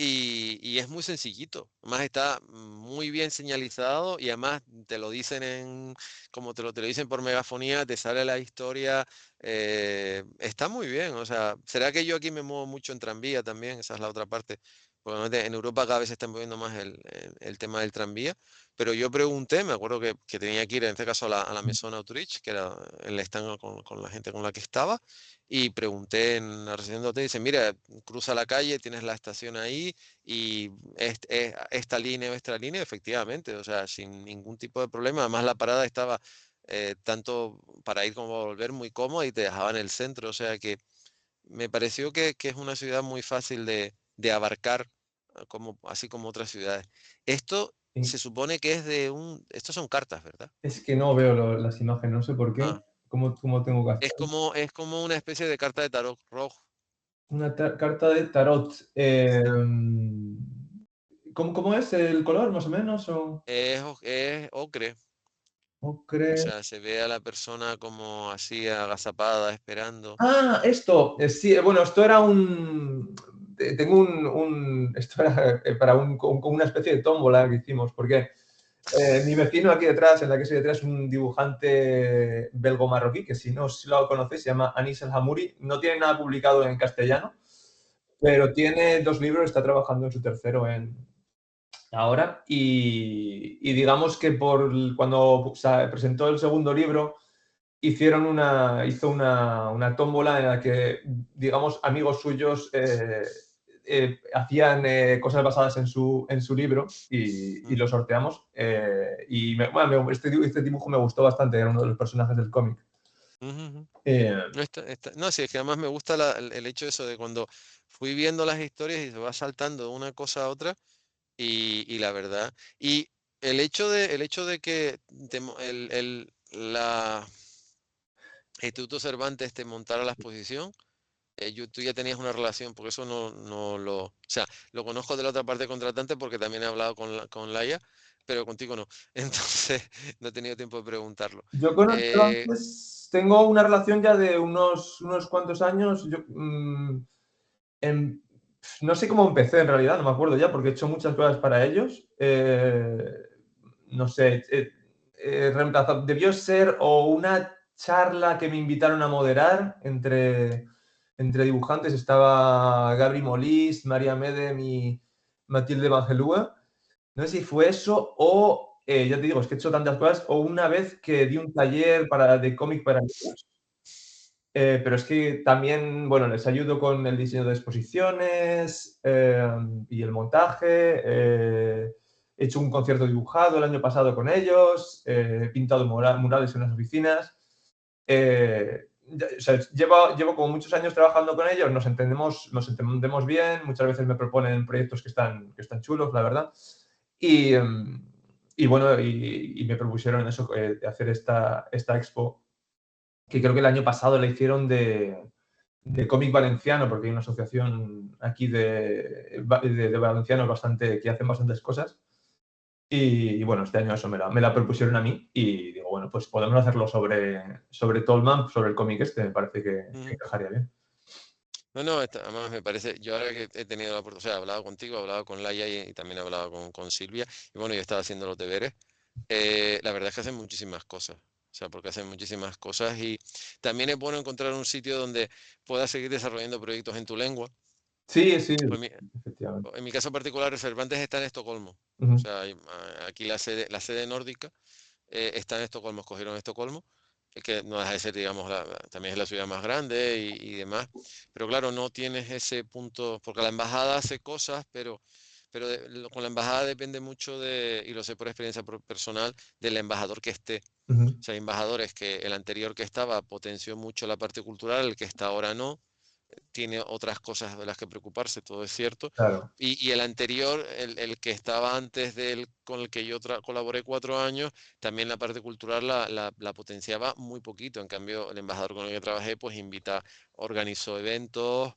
y es muy sencillito. Además está muy bien señalizado y además te lo dicen como te lo dicen por megafonía, te sale la historia, está muy bien. O sea, ¿será que yo aquí me muevo mucho en tranvía también? Esa es la otra parte. Porque obviamente en Europa cada vez se está moviendo más el tema del tranvía, pero yo pregunté, me acuerdo que tenía que ir en este caso a la Maison Autrich, que era el stand con la gente con la que estaba, y pregunté en la recepción de hotel, y dice, mira, cruza la calle, tienes la estación ahí, y esta línea o esta línea, efectivamente, o sea, sin ningún tipo de problema. Además, la parada estaba tanto para ir como para volver muy cómoda y te dejaba en el centro, o sea que me pareció que es una ciudad muy fácil de abarcar, como, así como otras ciudades. Esto En- se supone que es de un... Estos son cartas, ¿verdad? Es que no veo las imágenes, no sé por qué. Ah, ¿Cómo tengo que hacer? es como una especie de carta de tarot rojo. Una carta de tarot. ¿Cómo es el color, más o menos? Es ocre. O Ocre. sea, se ve a la persona como así agazapada, esperando. Ah, esto. Sí, bueno, esto era tengo esto era para como una especie de tómbola que hicimos, porque mi vecino aquí detrás, en la que estoy detrás, es un dibujante belgo-marroquí, que si lo conocéis, se llama Anis El Hamouri. No tiene nada publicado en castellano, pero tiene 2 libros, está trabajando en su tercero ahora. Y digamos que cuando presentó el segundo libro, hizo una tómbola en la que, digamos, amigos suyos hacían cosas basadas en su libro y lo Ujú, sorteamos. Bueno, este dibujo me gustó bastante, era uno de los personajes del cómic. ujú, ujú. Eh, No, no, sí, es que además me gusta el hecho de eso de cuando fui viendo las historias y se va saltando de una cosa a otra y la verdad. Y el hecho de que la Instituto Cervantes te montara la exposición, tú ya tenías una relación, porque eso no lo, o sea, lo conozco de la otra parte contratante porque también he hablado con Laia, pero contigo no. Entonces, no he tenido tiempo de preguntarlo. yo con los Eh, Cervantes tengo una relación ya de unos cuantos años. Em, no sé cómo empecé en realidad, no me acuerdo ya, porque he hecho muchas cosas para ellos. No sé, debió ser o una charla que me invitaron a moderar entre dibujantes. Estaba Gabri Molist, María Medem y Matilde Bangelúa. No sé si fue eso o, ya te digo, es que he hecho tantas cosas, o una vez que di un taller de cómic para niños. Pero es que también, bueno, les ayudo con el diseño de exposiciones y el montaje. He hecho un concierto dibujado el año pasado con ellos. He pintado murales en las oficinas. O sea, llevo como muchos años trabajando con ellos. Nos entendemos bien. Muchas veces me proponen proyectos que están chulos, la verdad. Y, bueno, y me propusieron eso, de hacer esta expo, que creo que el año pasado la hicieron de cómic valenciano, porque hay una asociación aquí de valencianos que hacen bastantes cosas. Y bueno, este año eso me la propusieron a mí y digo, bueno, pues podemos hacerlo sobre Tolman, sobre el cómic este, me parece que ujú. encajaría bien. No, no, además me parece, yo ahora que he tenido la oportunidad, o sea, he hablado contigo, he hablado con Laia y también he hablado con Silvia, y bueno, yo estaba haciendo los deberes, la verdad es que hacen muchísimas cosas, o sea, porque hacen muchísimas cosas y también es bueno encontrar un sitio donde puedas seguir desarrollando proyectos en tu lengua. Sí, sí, Pues efectivamente. en mi caso particular, Cervantes está en Estocolmo, o Ujú, sea, aquí la sede nórdica está en Estocolmo, escogieron Estocolmo, que no deja de ser, digamos, también es la ciudad más grande y demás, pero claro, no tienes ese punto, porque la embajada hace cosas, pero con la embajada depende mucho y lo sé por experiencia personal, del embajador que esté. ujú, O sea, hay embajadores que el anterior que estaba potenció mucho la parte cultural, el que está ahora no, tiene otras cosas de las que preocuparse, todo es cierto. claro. Y el anterior, el que estaba antes del, con el que yo colaboré 4 años, también la parte cultural la potenciaba muy poquito. En cambio, el embajador con el que trabajé, pues organizó eventos,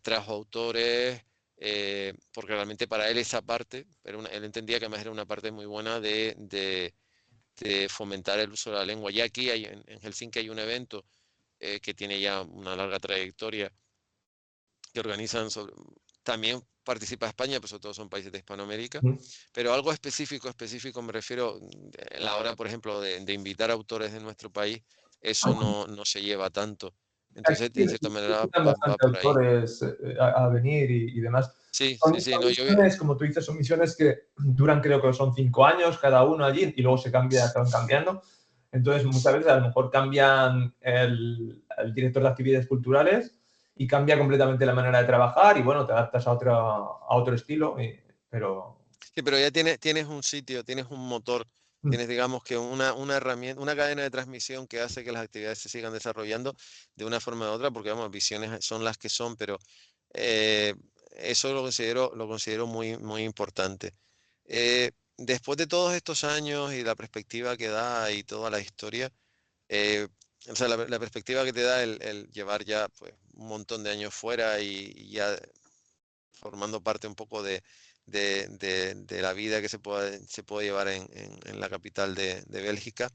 trajo autores, porque realmente para él esa parte, él entendía que además era una parte muy buena de fomentar el uso de la lengua. Ya aquí en Helsinki hay un evento que tiene ya una larga trayectoria que organizan también participa España, pero sobre todo son países de Hispanoamérica, Ujú. pero algo específico me refiero, a la hora, por ejemplo, de invitar autores de nuestro país, eso no se lleva tanto. Aquí Entonces, en cierta manera, invitan va bastante por ahí. autores a venir y demás. Sí, Son, sí, sí, son no, misiones, como tú dices, son misiones que duran, creo que son 5 años cada uno allí y luego acaban cambiando. Entonces, muchas veces a lo mejor cambian el director de actividades culturales y cambia completamente la manera de trabajar y bueno, te adaptas a otro estilo, pero... sí, pero ya tienes un sitio, tienes un motor, Mm, tienes, digamos, que una herramienta, una cadena de transmisión que hace que las actividades se sigan desarrollando de una forma u otra, porque, vamos, visiones son las que son, pero eh, eso lo considero muy, muy importante. después de todos estos años y la perspectiva que da y toda la historia, eh, o sea, la perspectiva que te da el llevar ya pues, un montón de años fuera y ya formando parte un poco de la vida que se puede llevar en la capital de Bélgica.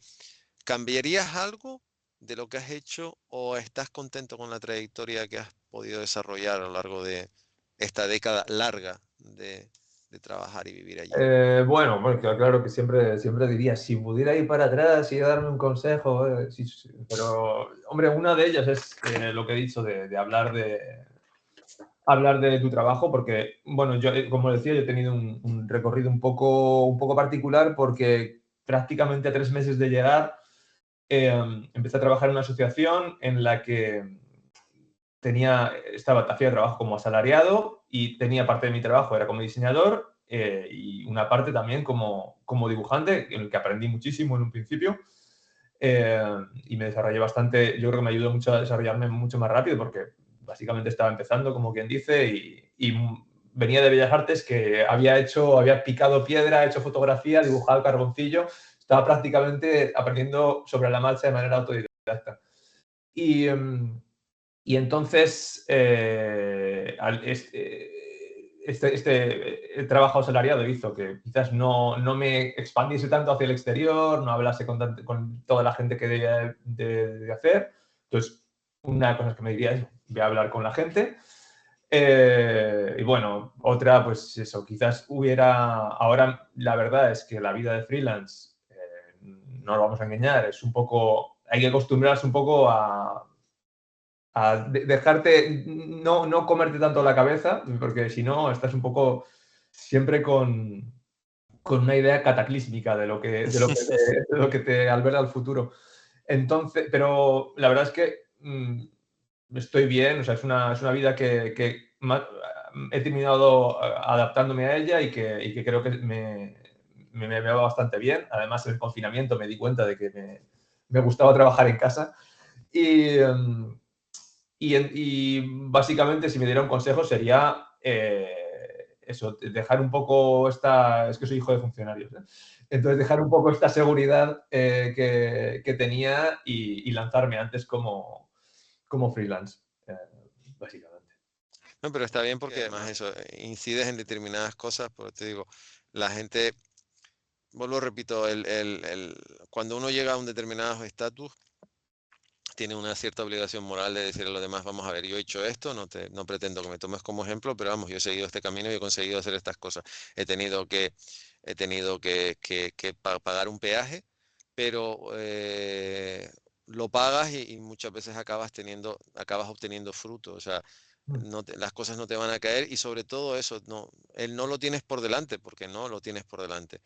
¿Cambiarías algo de lo que has hecho o estás contento con la trayectoria que has podido desarrollar a lo largo de esta década larga de trabajar y vivir allí? Bueno, claro que siempre diría, si pudiera ir para atrás y darme un consejo, sí, sí, pero, hombre, una de ellas es lo que he dicho de hablar de tu trabajo, porque, bueno, yo, como decía, yo he tenido un recorrido un poco particular porque prácticamente a 3 meses de llegar empecé a trabajar en una asociación en la que hacía trabajo como asalariado y tenía parte de mi trabajo era como diseñador y una parte también como dibujante, en el que aprendí muchísimo en un principio y me desarrollé bastante. Yo creo que me ayudó mucho a desarrollarme mucho más rápido porque básicamente estaba empezando, como quien dice, y venía de Bellas Artes que había picado piedra, hecho fotografía, dibujado carboncillo, estaba prácticamente aprendiendo sobre la marcha de manera autodidacta. Y, y entonces, el trabajo asalariado hizo que quizás no me expandiese tanto hacia el exterior, no hablase con toda la gente que debía de hacer. Entonces, una de las cosas que me diría es, voy a hablar con la gente. Y bueno, otra, pues eso, quizás ahora la verdad es que la vida de freelance, no lo vamos a engañar, es un poco, hay que acostumbrarse un poco a dejarte, no comerte tanto la cabeza, porque si no, estás un poco siempre con una idea cataclísmica de lo que te alberga el futuro. Entonces, pero la verdad es que estoy bien, o sea, es una vida que he terminado adaptándome a ella y que creo que me va bastante bien. Además, en el confinamiento me di cuenta de que me gustaba trabajar en casa y, y básicamente, si me diera un consejo, sería eso, dejar un poco esta. Es que soy hijo de funcionarios, ¿eh? Entonces, dejar un poco esta seguridad que tenía y lanzarme antes como freelance, básicamente. No, pero está bien porque además eso, incides en determinadas cosas, porque te digo, la gente, vuelvo, repito, cuando uno llega a un determinado estatus, tiene una cierta obligación moral de decir a los demás, vamos a ver, yo he hecho esto, no pretendo que me tomes como ejemplo, pero vamos, yo he seguido este camino y he conseguido hacer estas cosas. He tenido que, he tenido que pagar un peaje, pero lo pagas y muchas veces acabas obteniendo fruto. O sea, las cosas no te van a caer y sobre todo eso, él no lo tienes por delante, porque no lo tienes por delante,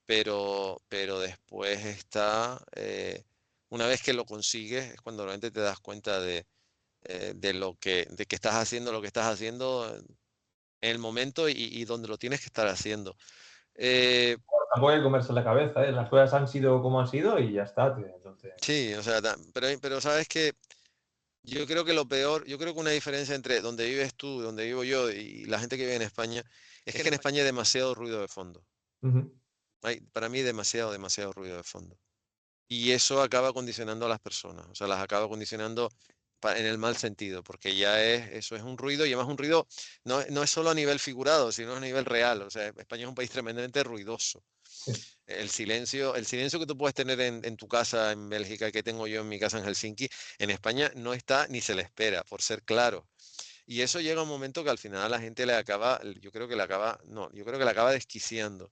pero después está, una vez que lo consigues, es cuando realmente te das cuenta de que estás haciendo lo que estás haciendo en el momento y donde lo tienes que estar haciendo. Eh, Tampoco hay que comerse la cabeza, ¿eh? Las cosas han sido como han sido y ya está, tío. Entonces, sí, o sea, pero sabes que yo creo que lo peor, yo creo que una diferencia entre donde vives tú, donde vivo yo y la gente que vive en España, es que en España hay demasiado ruido de fondo. ujú. Hay, para mí, demasiado ruido de fondo. Y eso acaba condicionando a las personas, o sea, las acaba condicionando en el mal sentido, porque eso es un ruido y además un ruido no es solo a nivel figurado, sino a nivel real. O sea, España es un país tremendamente ruidoso. Sí. El silencio que tú puedes tener en tu casa en Bélgica, que tengo yo en mi casa en Helsinki, en España no está ni se le espera, por ser claro. Y eso llega a un momento que al final a la gente le acaba, yo creo que le acaba, no, yo creo que le acaba desquiciando.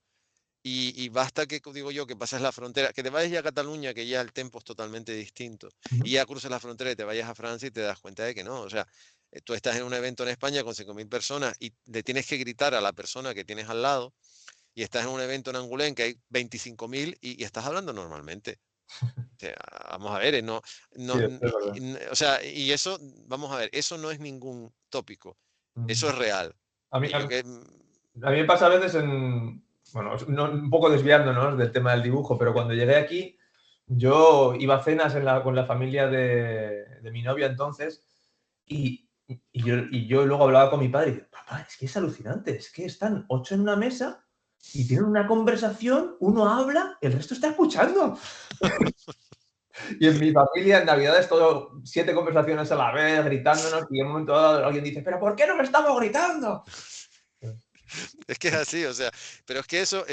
Y basta que, digo yo, que pases la frontera, que te vayas ya a Cataluña, que ya el tempo es totalmente distinto, Ujú. y ya cruces la frontera y te vayas a Francia y te das cuenta de que no. O sea, tú estás en un evento en España con 5.000 personas y le tienes que gritar a la persona que tienes al lado, y estás en un evento en Angoulême que hay 25.000 y estás hablando normalmente. O sea, vamos a ver, Sí, no, es verdad. o sea, y eso, vamos a ver, eso no es ningún tópico, eso Ujú. es real. A mí, Y a yo mí- que, A mí me pasa a veces bueno, un poco desviándonos del tema del dibujo, pero cuando llegué aquí, yo iba a cenas con la familia de mi novia entonces y yo luego hablaba con mi padre y decía, papá, es que es alucinante, es que están 8 en una mesa y tienen una conversación, uno habla, el resto está escuchando. Y en mi familia en Navidades todo 7 conversaciones a la vez, gritándonos, y en un momento dado alguien dice, pero ¿por qué no me estamos gritando? Es que es así, o sea, pero es que eso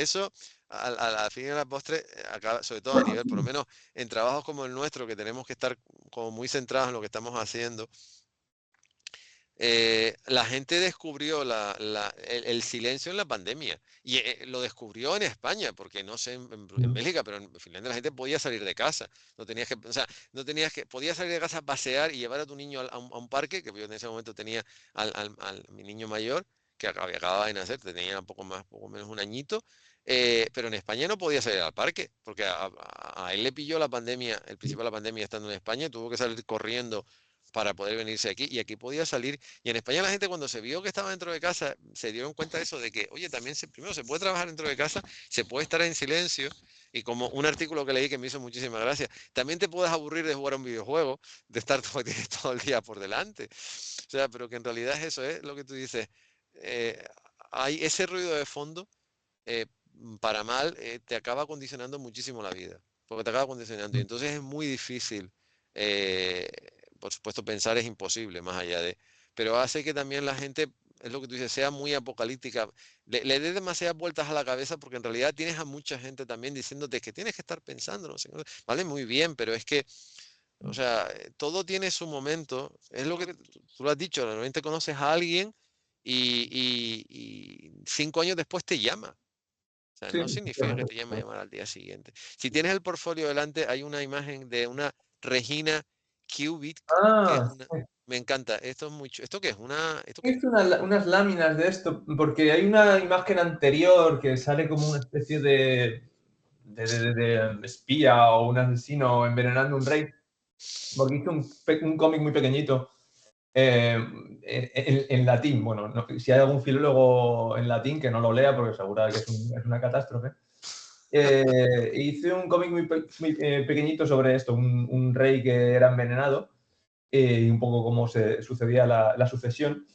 a la fin y a la postre, acaba, sobre todo a nivel, por lo menos en trabajos como el nuestro, que tenemos que estar como muy centrados en lo que estamos haciendo, la gente descubrió el silencio en la pandemia y lo descubrió en España, porque no sé en Bélgica, pero en Finlandia la gente podía salir de casa, no tenías que, o sea, no tenías que, podías salir de casa a pasear y llevar a tu niño a un parque, que yo en ese momento tenía mi niño mayor, que acababa de nacer, tenía poco menos un añito, pero en España no podía salir al parque, porque a él le pilló la pandemia, el principio de la pandemia estando en España, y tuvo que salir corriendo para poder venirse aquí, y aquí podía salir y en España la gente cuando se vio que estaba dentro de casa, se dieron cuenta de eso, de que, oye, también primero se puede trabajar dentro de casa, se puede estar en silencio, y como un artículo que leí que me hizo muchísima gracia, también te puedes aburrir de jugar a un videojuego, de estar todo, tienes todo el día por delante. O sea, pero que en realidad es eso, es lo que tú dices. eh, Hay ese ruido de fondo, para mal, te acaba condicionando muchísimo la vida, porque te acaba condicionando, y entonces es muy difícil, eh, por supuesto pensar es imposible más allá de, pero hace que también la gente, es lo que tú dices, sea muy apocalíptica, le dé demasiadas vueltas a la cabeza, porque en realidad tienes a mucha gente también diciéndote que tienes que estar pensando, no sé, vale, muy bien, pero es que, o sea, todo tiene su momento, es lo que tú lo has dicho, realmente conoces a alguien y 5 años después te llama. O sea, Sí, no significa que te llame a llamar al día siguiente. Si tienes el portfolio delante, hay una imagen de una Regina Qubit, que es ah, una... Me encanta. Esto es mucho. ¿Esto qué es? ¿Esto he qué es? visto unas láminas de esto, porque hay una imagen anterior que sale como una especie de espía o un asesino envenenando a un rey, porque hizo un cómic muy pequeñito en latín. Bueno, si hay algún filólogo en latín que no lo lea, porque seguro que es una catástrofe. Hice un cómic muy pequeñito sobre esto, un rey que era envenenado y un poco cómo se sucedía la sucesión.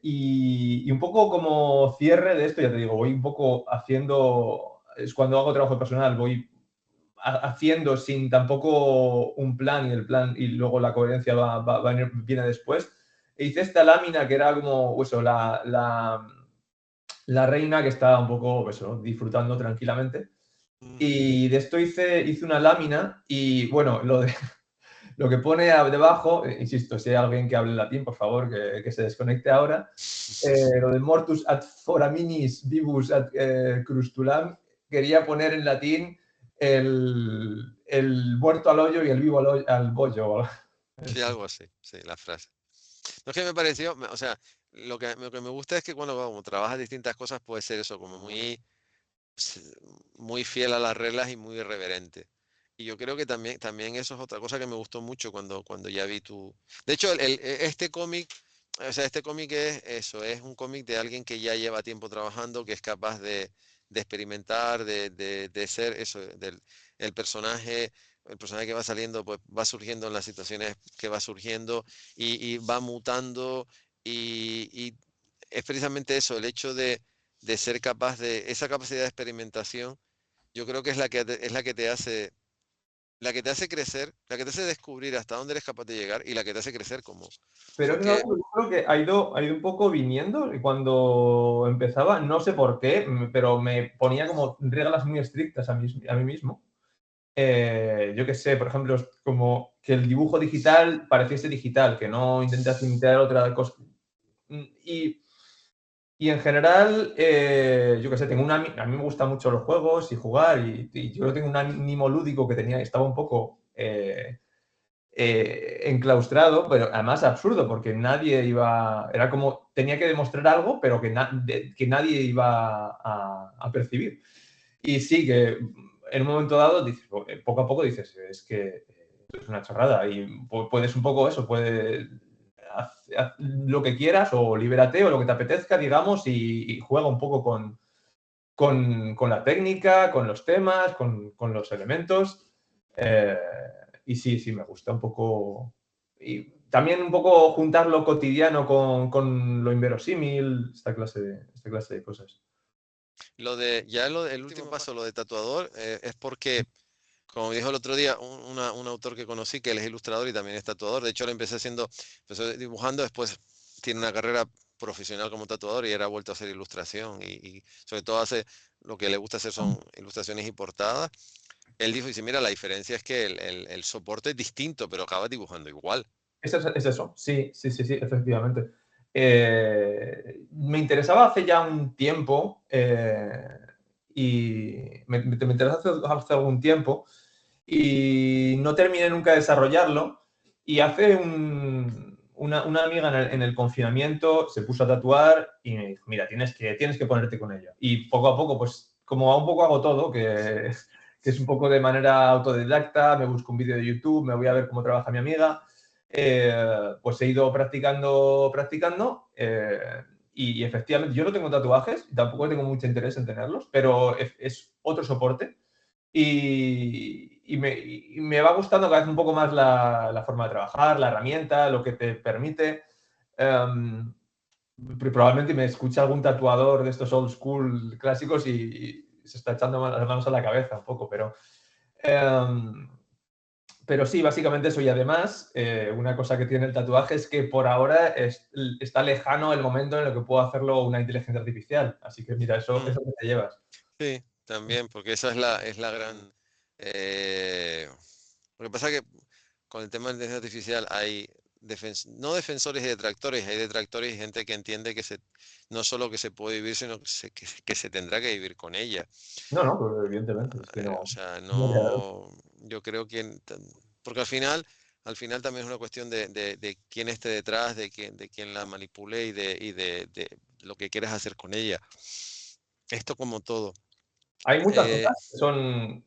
Y un poco como cierre de esto, ya te digo, voy un poco haciendo, es cuando hago trabajo personal, voy haciendo sin tampoco un plan, y el plan y luego la coherencia viene después. E hice esta lámina que era como eso, la reina que estaba un poco eso, disfrutando tranquilamente. Mm. Y de esto hice una lámina y bueno, lo que pone debajo, insisto, si hay alguien que hable latín, por favor, que se desconecte ahora. Lo de mortus ad foraminis vivus ad crustulam, quería poner en latín el muerto al hoyo y el vivo al bollo. Sí, algo así, sí, la frase. No es que me pareció, o sea, lo que me gusta es que cuando como trabajas distintas cosas puede ser eso, como s- muy fiel a las reglas y muy irreverente. Y yo creo que también eso es otra cosa que me gustó mucho cuando ya vi tu... De hecho, este cómic, o sea, este cómic es eso, es un cómic de alguien que ya lleva tiempo trabajando, que es capaz de experimentar, de ser eso, el personaje que va saliendo, pues va surgiendo en las situaciones que va surgiendo y va mutando y es precisamente eso, el hecho de ser capaz de esa capacidad de experimentación, yo creo que es la que te hace crecer, la que te hace descubrir hasta dónde eres capaz de llegar y la que te hace crecer como, Pero es porque, algo que yo creo que ha ido un poco viniendo. Y cuando empezaba, no sé por qué, pero me ponía como reglas muy estrictas a mí mismo. Yo qué sé, por ejemplo, como que el dibujo digital pareciese digital, que no intentas imitar otra cosa. Y, y en general, yo qué sé, a mí me gustan mucho los juegos y jugar, y yo tengo un ánimo lúdico que estaba un poco enclaustrado, pero además absurdo, porque nadie iba, era como, tenía que demostrar algo, pero que nadie iba a percibir. Y sí, que en un momento dado, dices, poco a poco dices, es que es una chorrada y puedes un poco eso, puedes haz lo que quieras o libérate o lo que te apetezca, digamos, y juega un poco con la técnica, con los temas, con los elementos. Eh, y sí, sí, me gusta un poco. Y también un poco juntar lo cotidiano con lo inverosímil, esta clase de cosas. El último paso, lo de tatuador, es porque, como me dijo el otro día un autor que conocí, que él es ilustrador y también es tatuador. De hecho, empezó dibujando, después tiene una carrera profesional como tatuador y era vuelto a hacer ilustración. Y sobre todo lo que le gusta hacer son ilustraciones y portadas. Él dijo, dice, mira, la diferencia es que el soporte es distinto, pero acabas dibujando igual. Es eso, sí, sí, sí, sí, efectivamente. Me interesaba hace ya un tiempo y me interesó hace algún tiempo y no terminé nunca de desarrollarlo. Y hace una amiga en el confinamiento se puso a tatuar y me dijo, mira, tienes que ponerte con ella. Y poco a poco, pues como un poco hago todo, que es un poco de manera autodidacta, me busco un vídeo de YouTube, me voy a ver cómo trabaja mi amiga, pues he ido practicando y efectivamente yo no tengo tatuajes, tampoco tengo mucho interés en tenerlos, pero es otro soporte y me va gustando cada vez un poco más la forma de trabajar, la herramienta, lo que te permite. Um, Probablemente me escuche algún tatuador de estos old school clásicos y se está echando las manos a la cabeza un poco, um, pero sí, básicamente eso. Y además, una cosa que tiene el tatuaje es que por ahora está lejano el momento en el que puedo hacerlo una inteligencia artificial. Así que mira, eso Mm, que te llevas. sí, también, porque esa es la gran... lo que pasa es que con el tema de inteligencia artificial hay no defensores y detractores, hay detractores y gente que entiende no solo que se puede vivir, sino que se tendrá que vivir con ella. No, no, pues evidentemente, es que O no, sea, no queda otra. no, yo creo que, porque al final también es una cuestión de quién esté detrás, de quién la manipule de lo que quieras hacer con ella. Esto como todo. Hay muchas Eh, cosas que son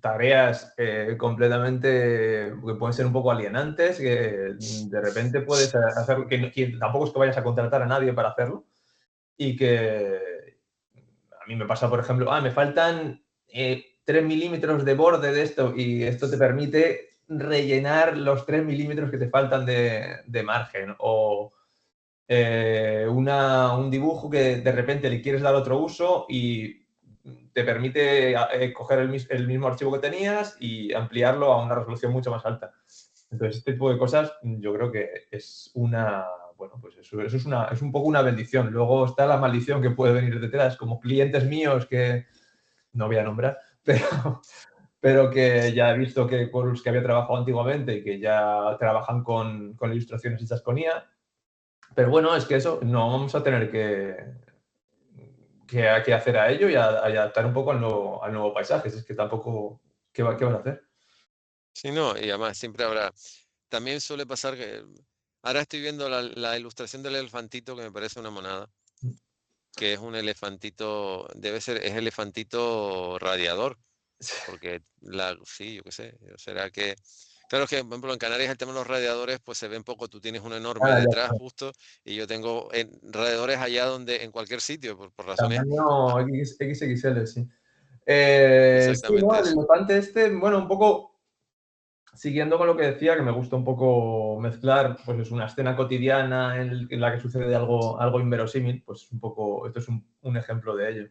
tareas completamente que pueden ser un poco alienantes, que de repente puedes hacer, que tampoco es que vayas a contratar a nadie para hacerlo, y que a mí me pasa, por ejemplo, me faltan 3 milímetros de borde de esto y esto te permite rellenar los 3 milímetros que te faltan de margen o un dibujo que de repente le quieres dar otro uso y te permite coger el mismo archivo que tenías y ampliarlo a una resolución mucho más alta. Entonces, este tipo de cosas yo creo que es bueno, pues eso es un poco una bendición. Luego está la maldición que puede venir detrás, como clientes míos que no voy a nombrar, pero que ya he visto que con los que había trabajado antiguamente y que ya trabajan con ilustraciones hechas con IA. Pero bueno, es que eso no vamos a tener que hacer a ello y adaptar un poco al nuevo paisaje. Es que tampoco, qué van a hacer? sí, no, y además siempre habrá. También suele pasar que ahora estoy viendo la ilustración del elefantito que me parece una monada, que es un elefantito, es elefantito radiador, porque sí, yo qué sé, será que, claro que, por ejemplo, en Canarias el tema de los radiadores, pues se ven poco, tú tienes uno enorme Ah, detrás ya, justo, y yo tengo radiadores allá en cualquier sitio, por razones, tamaño ah, XXL, sí. Sí, exactamente ¿no? El eso. elefante este, bueno, un poco siguiendo con lo que decía, que me gusta un poco mezclar, pues es una escena cotidiana en la que sucede algo inverosímil, pues un poco, esto es un ejemplo de ello.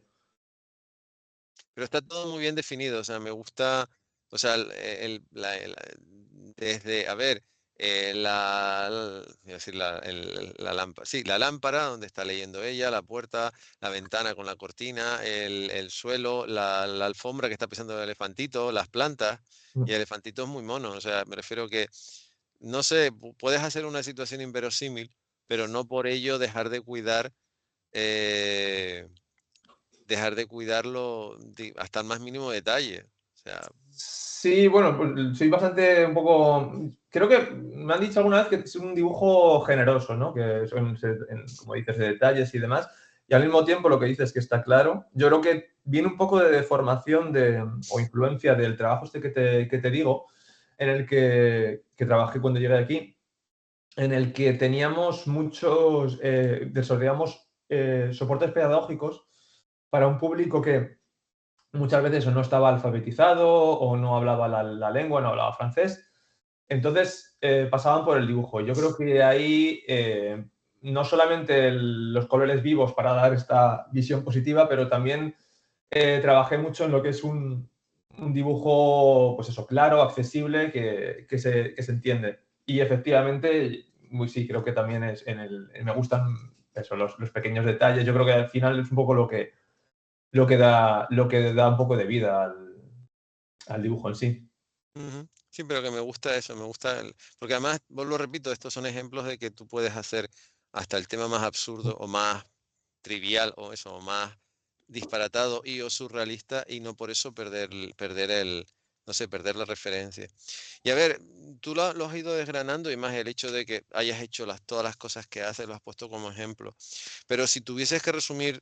Pero está todo muy bien definido, o sea, me gusta, o sea, desde, a ver, iba a decir la lámpara, sí, la lámpara donde está leyendo ella, la puerta, la ventana con la cortina, el suelo, la alfombra que está pisando el elefantito, las plantas, y el elefantito es muy mono, o sea, me refiero que, no sé, puedes hacer una situación inverosímil, pero no por ello eh, dejar de cuidarlo hasta el más mínimo detalle. O sea, Sí, bueno, pues soy bastante un poco. Creo que me han dicho alguna vez que es un dibujo generoso, ¿no? Que son, como dices, de detalles y demás. Y al mismo tiempo lo que dices que está claro. Yo creo que viene un poco de deformación o influencia del trabajo este que te digo, en el que trabajé cuando llegué aquí, en el que teníamos desarrollamos soportes pedagógicos para un público que muchas veces o no estaba alfabetizado o no hablaba la lengua, no hablaba francés. Entonces pasaban por el dibujo. Yo creo que ahí no solamente los colores vivos para dar esta visión positiva, pero también trabajé mucho en lo que es un dibujo, pues eso, claro, accesible, que se entiende. Y efectivamente, sí, creo que también me gustan eso, los pequeños detalles. Yo creo que al final es un poco lo que da un poco de vida al dibujo en sí. Ujú. Sí, pero que me gusta eso, me gusta porque además, vuelvo repito, estos son ejemplos de que tú puedes hacer hasta el tema más absurdo o más trivial o eso, o más disparatado y o surrealista y no por eso perder no sé, perder la referencia. Y a ver, tú lo has ido desgranando y más el hecho de que hayas hecho todas las cosas que haces, lo has puesto como ejemplo. Pero si tuvieses que resumir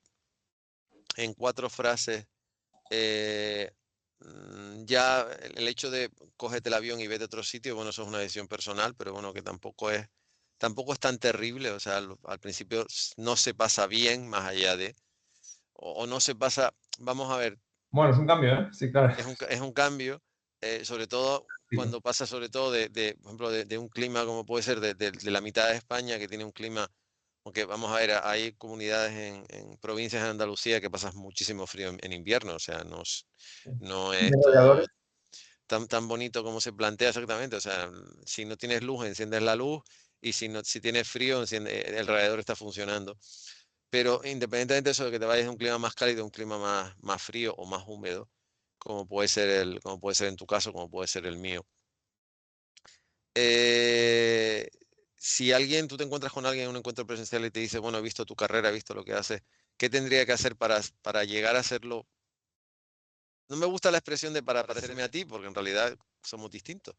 en 4 frases, eh, ya el hecho de cógete el avión y vete a otro sitio, bueno, eso es una decisión personal, pero bueno, que tampoco es tan terrible, o sea, al principio no se pasa bien más allá de, o no se pasa, vamos a ver, Bueno, es un cambio, ¿eh? Sí, claro. es un cambio, sobre todo Sí, cuando pasa sobre todo por ejemplo, de un clima como puede ser de la mitad de España, que tiene un clima, aunque vamos a ver, hay comunidades en provincias de Andalucía que pasas muchísimo frío en invierno, o sea, no de es todo radiadores. tan bonito como se plantea exactamente. O sea, si no tienes luz, enciendes la luz y si tienes frío, el radiador está funcionando. Pero independientemente de eso, de que te vayas de un clima más cálido a un clima más frío o más húmedo, como puede ser en tu caso, como puede ser el mío. eh, si tú te encuentras con alguien en un encuentro presencial y te dice, bueno, he visto tu carrera, he visto lo que haces, ¿qué tendría que hacer para llegar a hacerlo? No me gusta la expresión de para parecerme a ti, porque en realidad somos distintos.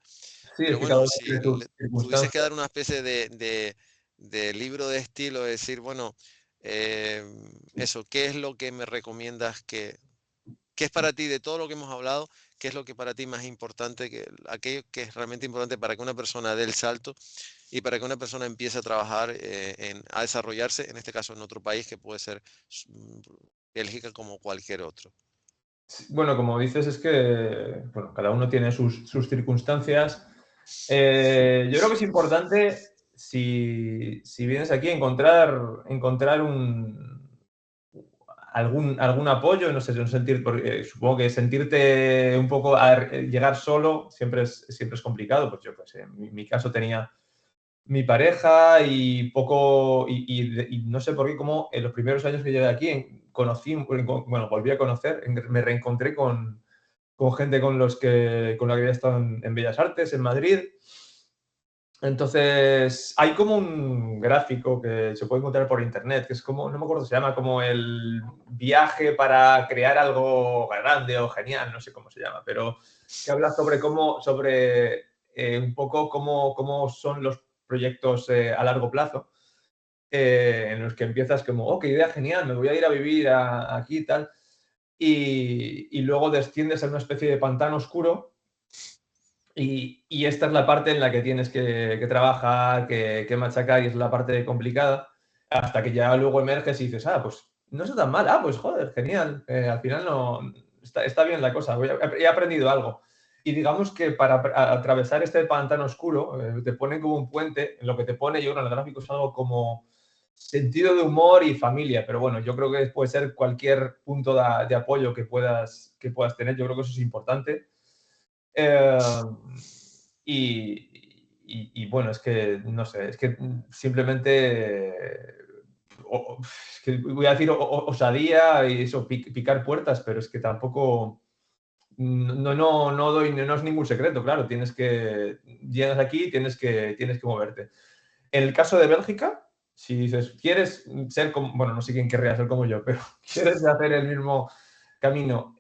Sí, es Pero que cada bueno, uno si tiene sus tuvieses que circunstancias. dar una especie de libro de estilo, de decir, bueno, eso, ¿qué es lo que me recomiendas qué es para ti de todo lo que hemos hablado? ¿Qué es lo que para ti más importante, aquello que es realmente importante para que una persona dé el salto y para que una persona empiece a trabajar, a desarrollarse, en este caso en otro país que puede ser Bélgica como cualquier otro? Bueno, como dices, es que bueno, cada uno tiene sus circunstancias. Yo creo que es importante, si vienes aquí, encontrar algún apoyo, no sé, porque supongo que sentirte un poco, llegar solo siempre es complicado. Pues yo, pues, en mi caso tenía mi pareja y poco, y no sé por qué, como en los primeros años que llegué aquí, bueno, volví a conocer, me reencontré con gente con la que había estado en Bellas Artes, en Madrid. Entonces, hay como un gráfico que se puede encontrar por internet, que es como, no me acuerdo, se llama como el viaje para crear algo grande o genial, no sé cómo se llama, pero que habla sobre un poco cómo son los proyectos a largo plazo, en los que empiezas como, oh, qué idea genial, me voy a ir a vivir aquí y tal, y luego desciendes a una especie de pantano oscuro y esta es la parte en la que tienes que trabajar, que machacar, y es la parte complicada, hasta que ya luego emerges y dices, pues no está tan mal, pues joder, genial, al final no, está bien la cosa, he aprendido algo. Y digamos que para atravesar este pantano oscuro, te ponen como un puente, en lo que te pone, yo creo, en el gráfico es algo como sentido de humor y familia, pero bueno, yo creo que puede ser cualquier punto de apoyo que puedas tener, yo creo que eso es importante. Eh, y bueno, es que, no sé, es que simplemente, es que voy a decir osadía y eso, picar puertas, pero es que tampoco, no es ningún secreto, claro, llegas aquí, tienes que moverte. En el caso de Bélgica, si dices, quieres ser como, bueno, no sé quién querría ser como yo, pero quieres hacer el mismo camino,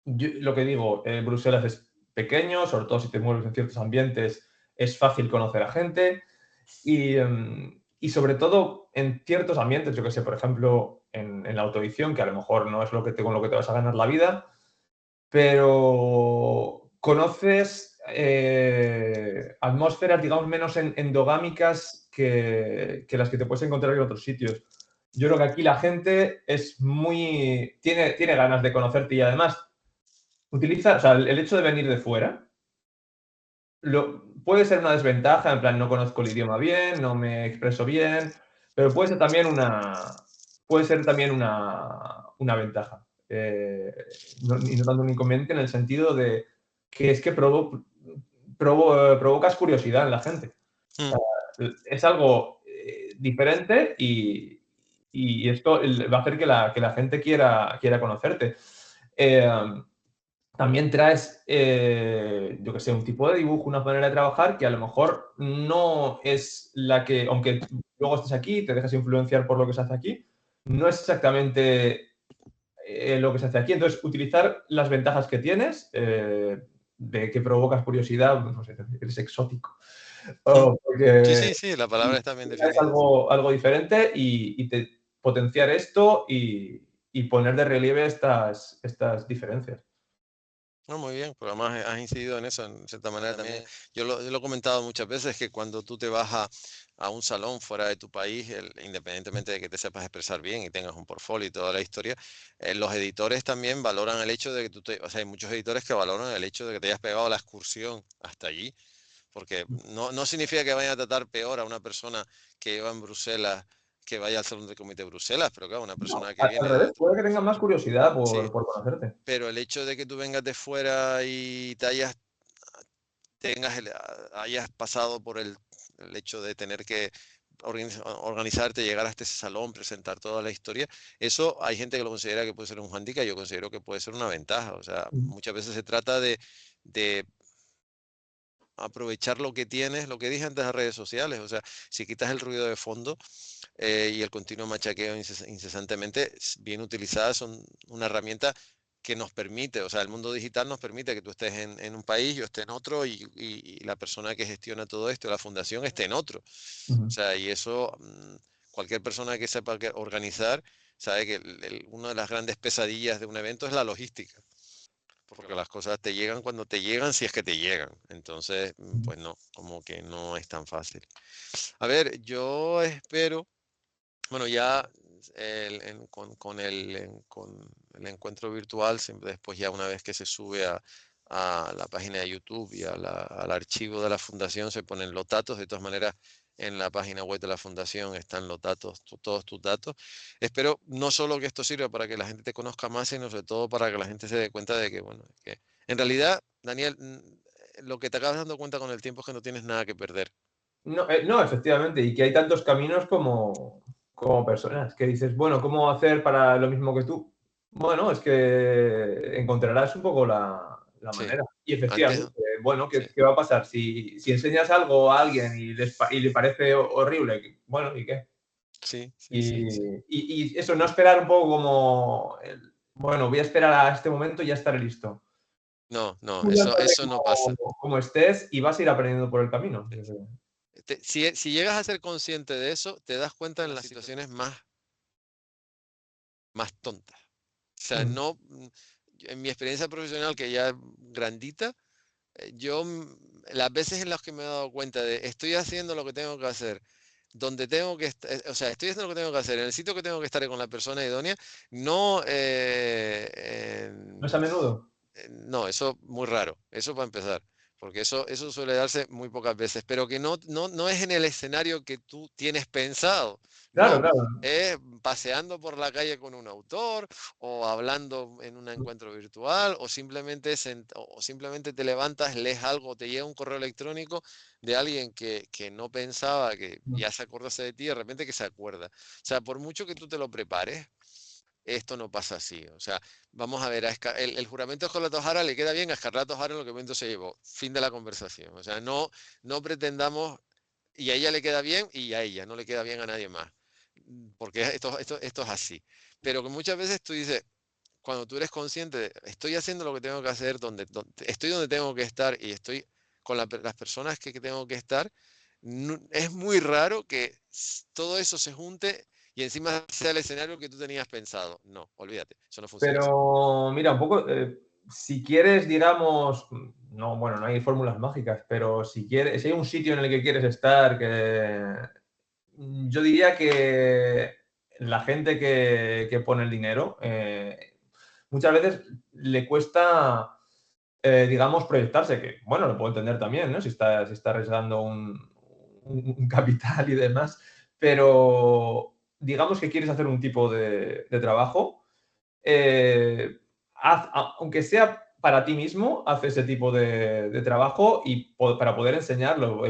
lo que digo, Bruselas es pequeño, sobre todo si te mueves en ciertos ambientes, es fácil conocer a gente y sobre todo en ciertos ambientes, yo que sé, por ejemplo, en la autoedición, que a lo mejor no es con lo que te vas a ganar la vida, pero conoces atmósferas, digamos, menos endogámicas que las que te puedes encontrar en otros sitios. Yo creo que aquí la gente tiene ganas de conocerte y además o sea, el hecho de venir de fuera puede ser una desventaja, en plan, no conozco el idioma bien, no me expreso bien, pero puede ser también una ventaja. Y no tanto un inconveniente en el sentido de que es que provocas curiosidad en la gente. O Mm. sea, es algo diferente y esto va a hacer que la gente quiera conocerte. Eh, También traes, yo que sé, un tipo de dibujo, una manera de trabajar que a lo mejor no es la que, aunque luego estés aquí, te dejas influenciar por lo que se hace aquí, no es exactamente lo que se hace aquí. Entonces, utilizar las ventajas que tienes, de que provocas curiosidad, no sé, eres exótico, Mm. o Sí, porque sí, sí, la palabra está bien es definida. algo diferente potenciar esto y poner de relieve estas diferencias. No, muy bien, pero además has incidido en eso, en cierta manera también. Yo lo he comentado muchas veces que cuando tú te vas a un salón fuera de tu país, independientemente de que te sepas expresar bien y tengas un portfolio y toda la historia, los editores también valoran el hecho de que o sea, hay muchos editores que valoran el hecho de que te hayas pegado la excursión hasta allí, porque no significa que vayan a tratar peor a una persona que lleva en Bruselas, que vaya al Salón del Comité de Bruselas, pero claro, una No, persona que al viene revés, de... puede que tengan más curiosidad Sí, por conocerte. pero el hecho de que tú vengas de fuera y hayas pasado por el hecho de tener que organizarte, llegar hasta ese salón, presentar toda la historia, eso hay gente que lo considera que puede ser un handicap, yo considero que puede ser una ventaja. O sea, muchas veces se trata de aprovechar lo que tienes, lo que dije antes de redes sociales, o sea, si quitas el ruido de fondo y el continuo machaqueo incesantemente, bien utilizadas, son una herramienta que nos permite, o sea, el mundo digital nos permite que tú estés en un país, yo esté en otro y la persona que gestiona todo esto, la fundación, esté en otro. O Ujú. sea, y eso, cualquier persona que sepa organizar, sabe que una de las grandes pesadillas de un evento es la logística, porque las cosas te llegan cuando te llegan, si es que te llegan. Entonces, pues no, como que no es tan fácil. A ver, yo espero, bueno, ya con el encuentro virtual, siempre después ya una vez que se sube a la página de YouTube y al archivo de la fundación se ponen los datos. De todas maneras, en la página web de la fundación están los datos, todos tus datos. Espero no solo que esto sirva para que la gente te conozca más, sino sobre todo para que la gente se dé cuenta de que, bueno, que en realidad, Daniel, lo que te acabas dando cuenta con el tiempo es que no tienes nada que perder. No, no, efectivamente, y que hay tantos caminos como personas, que dices, bueno, ¿cómo hacer para lo mismo que tú? Bueno, es que encontrarás un poco la Sí, manera. Y antes, efectivamente, bueno, sí, ¿qué va a pasar? Si enseñas algo a alguien y le parece horrible, bueno, ¿y qué? sí, sí, sí, sí. Y eso, no esperar un poco como, bueno, voy a esperar a este momento y ya estaré listo. No, no, Tú lánzate eso no pasa. como estés y vas a ir aprendiendo por el camino. Sí. Si llegas a ser consciente de eso, te das cuenta en las situaciones más tontas. O sea, Ujú. no, en mi experiencia profesional, que ya es grandita, las veces en las que me he dado cuenta de estoy haciendo lo que tengo que hacer, donde tengo que estar, o sea, estoy haciendo lo que tengo que hacer, en el sitio que tengo que estar y con la persona idónea, no, ¿No es a menudo? no, eso muy raro, eso para empezar, porque eso suele darse muy pocas veces, pero que no es en el escenario que tú tienes pensado, Claro, no, claro. es paseando por la calle con un autor o hablando en un encuentro virtual o simplemente te levantas, lees algo, te llega un correo electrónico de alguien que no pensaba que ya se acordase de ti, de repente que se acuerda. O sea, por mucho que tú te lo prepares, esto no pasa así. O sea, vamos a ver, el juramento de Escarlata O'Hara le queda bien a Escarlata O'Hara en lo que el viento se llevó. Fin de la conversación. O sea, no pretendamos, y a ella le queda bien y a ella, no le queda bien a nadie más. Porque esto es así. Pero que muchas veces tú dices, cuando tú eres consciente de, estoy haciendo lo que tengo que hacer, estoy donde tengo que estar y estoy con las personas que tengo que estar, es muy raro que todo eso se junte y encima sea el escenario que tú tenías pensado. No, olvídate, eso no funciona así. Pero mira, un poco, si quieres, digamos, no, bueno, no hay fórmulas mágicas, pero si quieres, si hay un sitio en el que quieres estar, yo diría que la gente que pone el dinero, muchas veces le cuesta. digamos, proyectarse, que, bueno, lo puedo entender también, ¿no? Si está arriesgando un capital y demás, pero digamos que quieres hacer un tipo de trabajo, aunque sea para ti mismo, haz ese tipo de trabajo y para poder enseñarlo,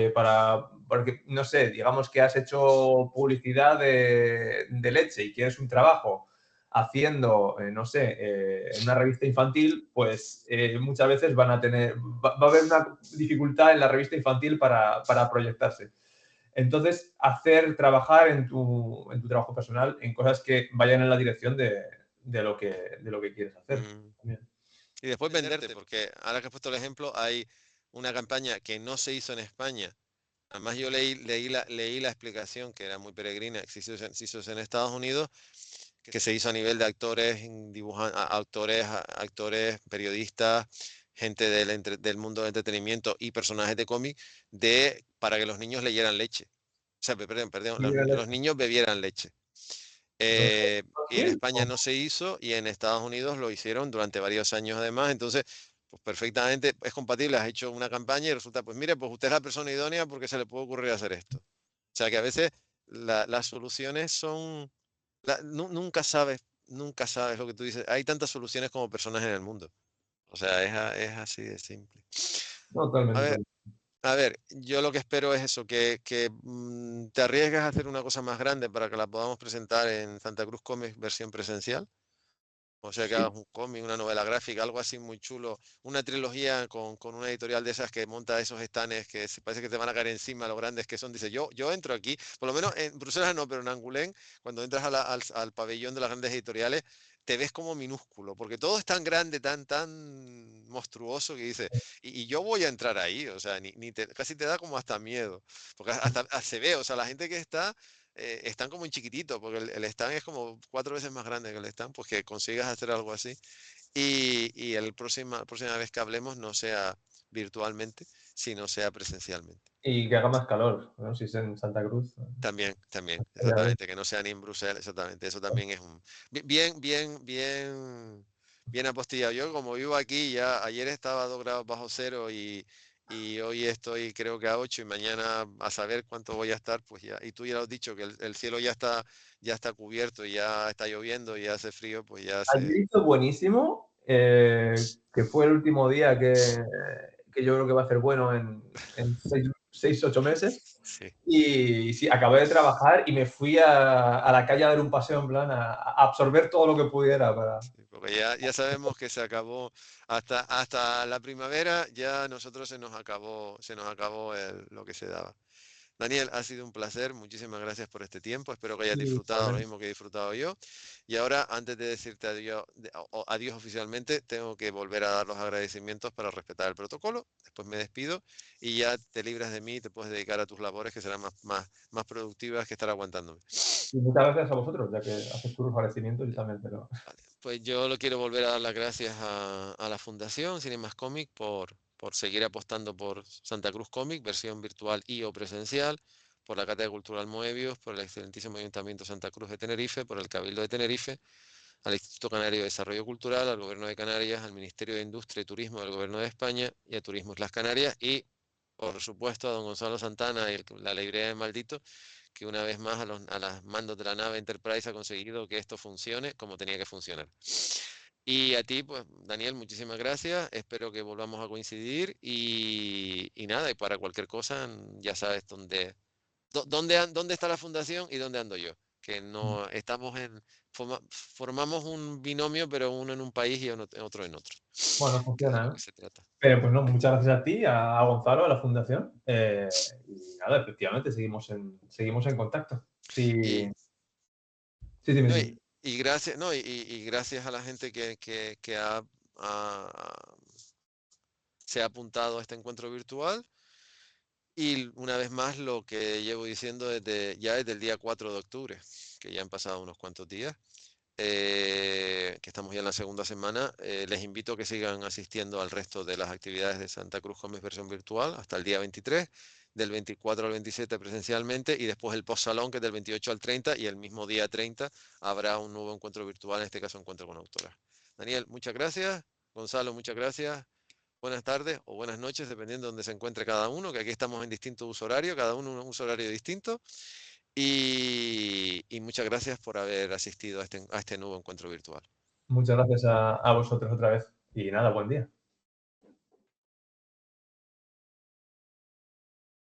porque, no sé, digamos que has hecho publicidad de leche y quieres un trabajo haciendo, no sé, en una revista infantil, pues muchas veces va a haber una dificultad en la revista infantil para proyectarse. Entonces, trabajar en tu trabajo personal en cosas que vayan en la dirección de lo que quieres hacer. Mm. Y después venderte, porque ahora que has puesto el ejemplo, hay una campaña que no se hizo en España. Además, yo leí la explicación, que era muy peregrina, que se hizo en Estados Unidos, que se hizo a nivel de actores, actores, periodistas, gente del mundo del entretenimiento y personajes de cómic, para que los niños leyeran leche. O sea, perdón, los niños bebieran leche. Y en España no se hizo y en Estados Unidos lo hicieron durante varios años además. Entonces, pues perfectamente es compatible. Has hecho una campaña y resulta, pues mire, pues usted es la persona idónea porque se le puede ocurrir hacer esto. O sea que a veces las soluciones son, nunca sabes lo que tú dices. Hay tantas soluciones como personas en el mundo. O sea, es así de simple. A Totalmente. ver, a ver, yo lo que espero es eso, que te arriesgues a hacer una cosa más grande para que la podamos presentar en Santa Cruz Comics versión presencial. O sea, que Sí, hagas un cómic, una novela gráfica, algo así muy chulo, una trilogía con una editorial de esas que monta esos estanes que parece que te van a caer encima, lo grandes que son. Dice, yo entro aquí, por lo menos en Bruselas no, pero en Angoulême, cuando entras al pabellón de las grandes editoriales, te ves como minúsculo, porque todo es tan grande, tan monstruoso que dice, y yo voy a entrar ahí, o sea, casi te da como hasta miedo, porque hasta se ve, o sea, la gente que está están como en chiquitito, porque el stand es como 4 veces más grande que el stand, pues que consigas hacer algo así. Y próxima vez que hablemos no sea virtualmente, sino sea presencialmente. y que haga más calor, ¿no? Si es en Santa Cruz. También, Ya ves. exactamente, que no sea ni en Bruselas, exactamente. Eso también es un bien apostillado. Yo como vivo aquí, ya ayer estaba a 2 grados bajo cero y hoy estoy creo que a 8 y mañana a saber cuánto voy a estar, pues ya, y tú ya lo has dicho, que el cielo ya está cubierto, y ya está lloviendo y ya hace frío, pues ya Ayer se... hizo buenísimo, que fue el último día que yo creo que va a ser bueno en 6, 8 meses. Sí. Y sí, acabé de trabajar y me fui a la calle a dar un paseo en plan a absorber todo lo que pudiera para... Sí, porque ya sabemos que se acabó hasta la primavera, ya nosotros se nos acabó lo que se daba. Daniel, ha sido un placer, muchísimas gracias por este tiempo, espero que hayas disfrutado lo mismo que he disfrutado yo. Y ahora, antes de decirte adiós, adiós oficialmente, tengo que volver a dar los agradecimientos para respetar el protocolo, después me despido y ya te libras de mí y te puedes dedicar a tus labores que serán más productivas que estar aguantándome. Y muchas gracias a vosotros, ya que haces tus agradecimientos, yo también, pero... Vale, pues yo lo quiero volver a dar las gracias a la Fundación Cinemas Comic por seguir apostando por Santa Cruz Comic, versión virtual y o presencial, por la Cátedra Cultural Moebius, por el excelentísimo Ayuntamiento de Santa Cruz de Tenerife, por el Cabildo de Tenerife, al Instituto Canario de Desarrollo Cultural, al Gobierno de Canarias, al Ministerio de Industria y Turismo del Gobierno de España y a Turismo Islas Canarias y, por supuesto, a don Gonzalo Santana y la librería de Maldito, que una vez más a las mandos de la nave Enterprise ha conseguido que esto funcione como tenía que funcionar. Y a ti, pues, Daniel, muchísimas gracias. Espero que volvamos a coincidir y nada, y para cualquier cosa, ya sabes dónde está la fundación y dónde ando yo. Que no estamos formamos un binomio, pero uno en un país y otro en otro, Bueno, que es de funciona, lo que ¿no? se trata. Pero pues no, muchas gracias a ti, a Gonzalo, a la Fundación. Y nada, efectivamente, seguimos en contacto. Sí, Y, sí, dime, no, dime. y gracias, no, y gracias a la gente que se ha apuntado a este encuentro virtual. Y una vez más lo que llevo diciendo desde el día 4 de octubre, que ya han pasado unos cuantos días, que estamos ya en la segunda semana, les invito a que sigan asistiendo al resto de las actividades de Santa Cruz Comics versión virtual hasta el día 23, del 24 al 27 presencialmente y después el post-salón que es del 28 al 30 y el mismo día 30 habrá un nuevo encuentro virtual, en este caso encuentro con autoras. Daniel, muchas gracias. Gonzalo, muchas gracias. buenas tardes o buenas noches, dependiendo de donde se encuentre cada uno, que aquí estamos en distinto uso horario, cada uno un uso horario distinto. Y muchas gracias por haber asistido a este nuevo encuentro virtual. Muchas gracias a vosotros otra vez y nada, buen día.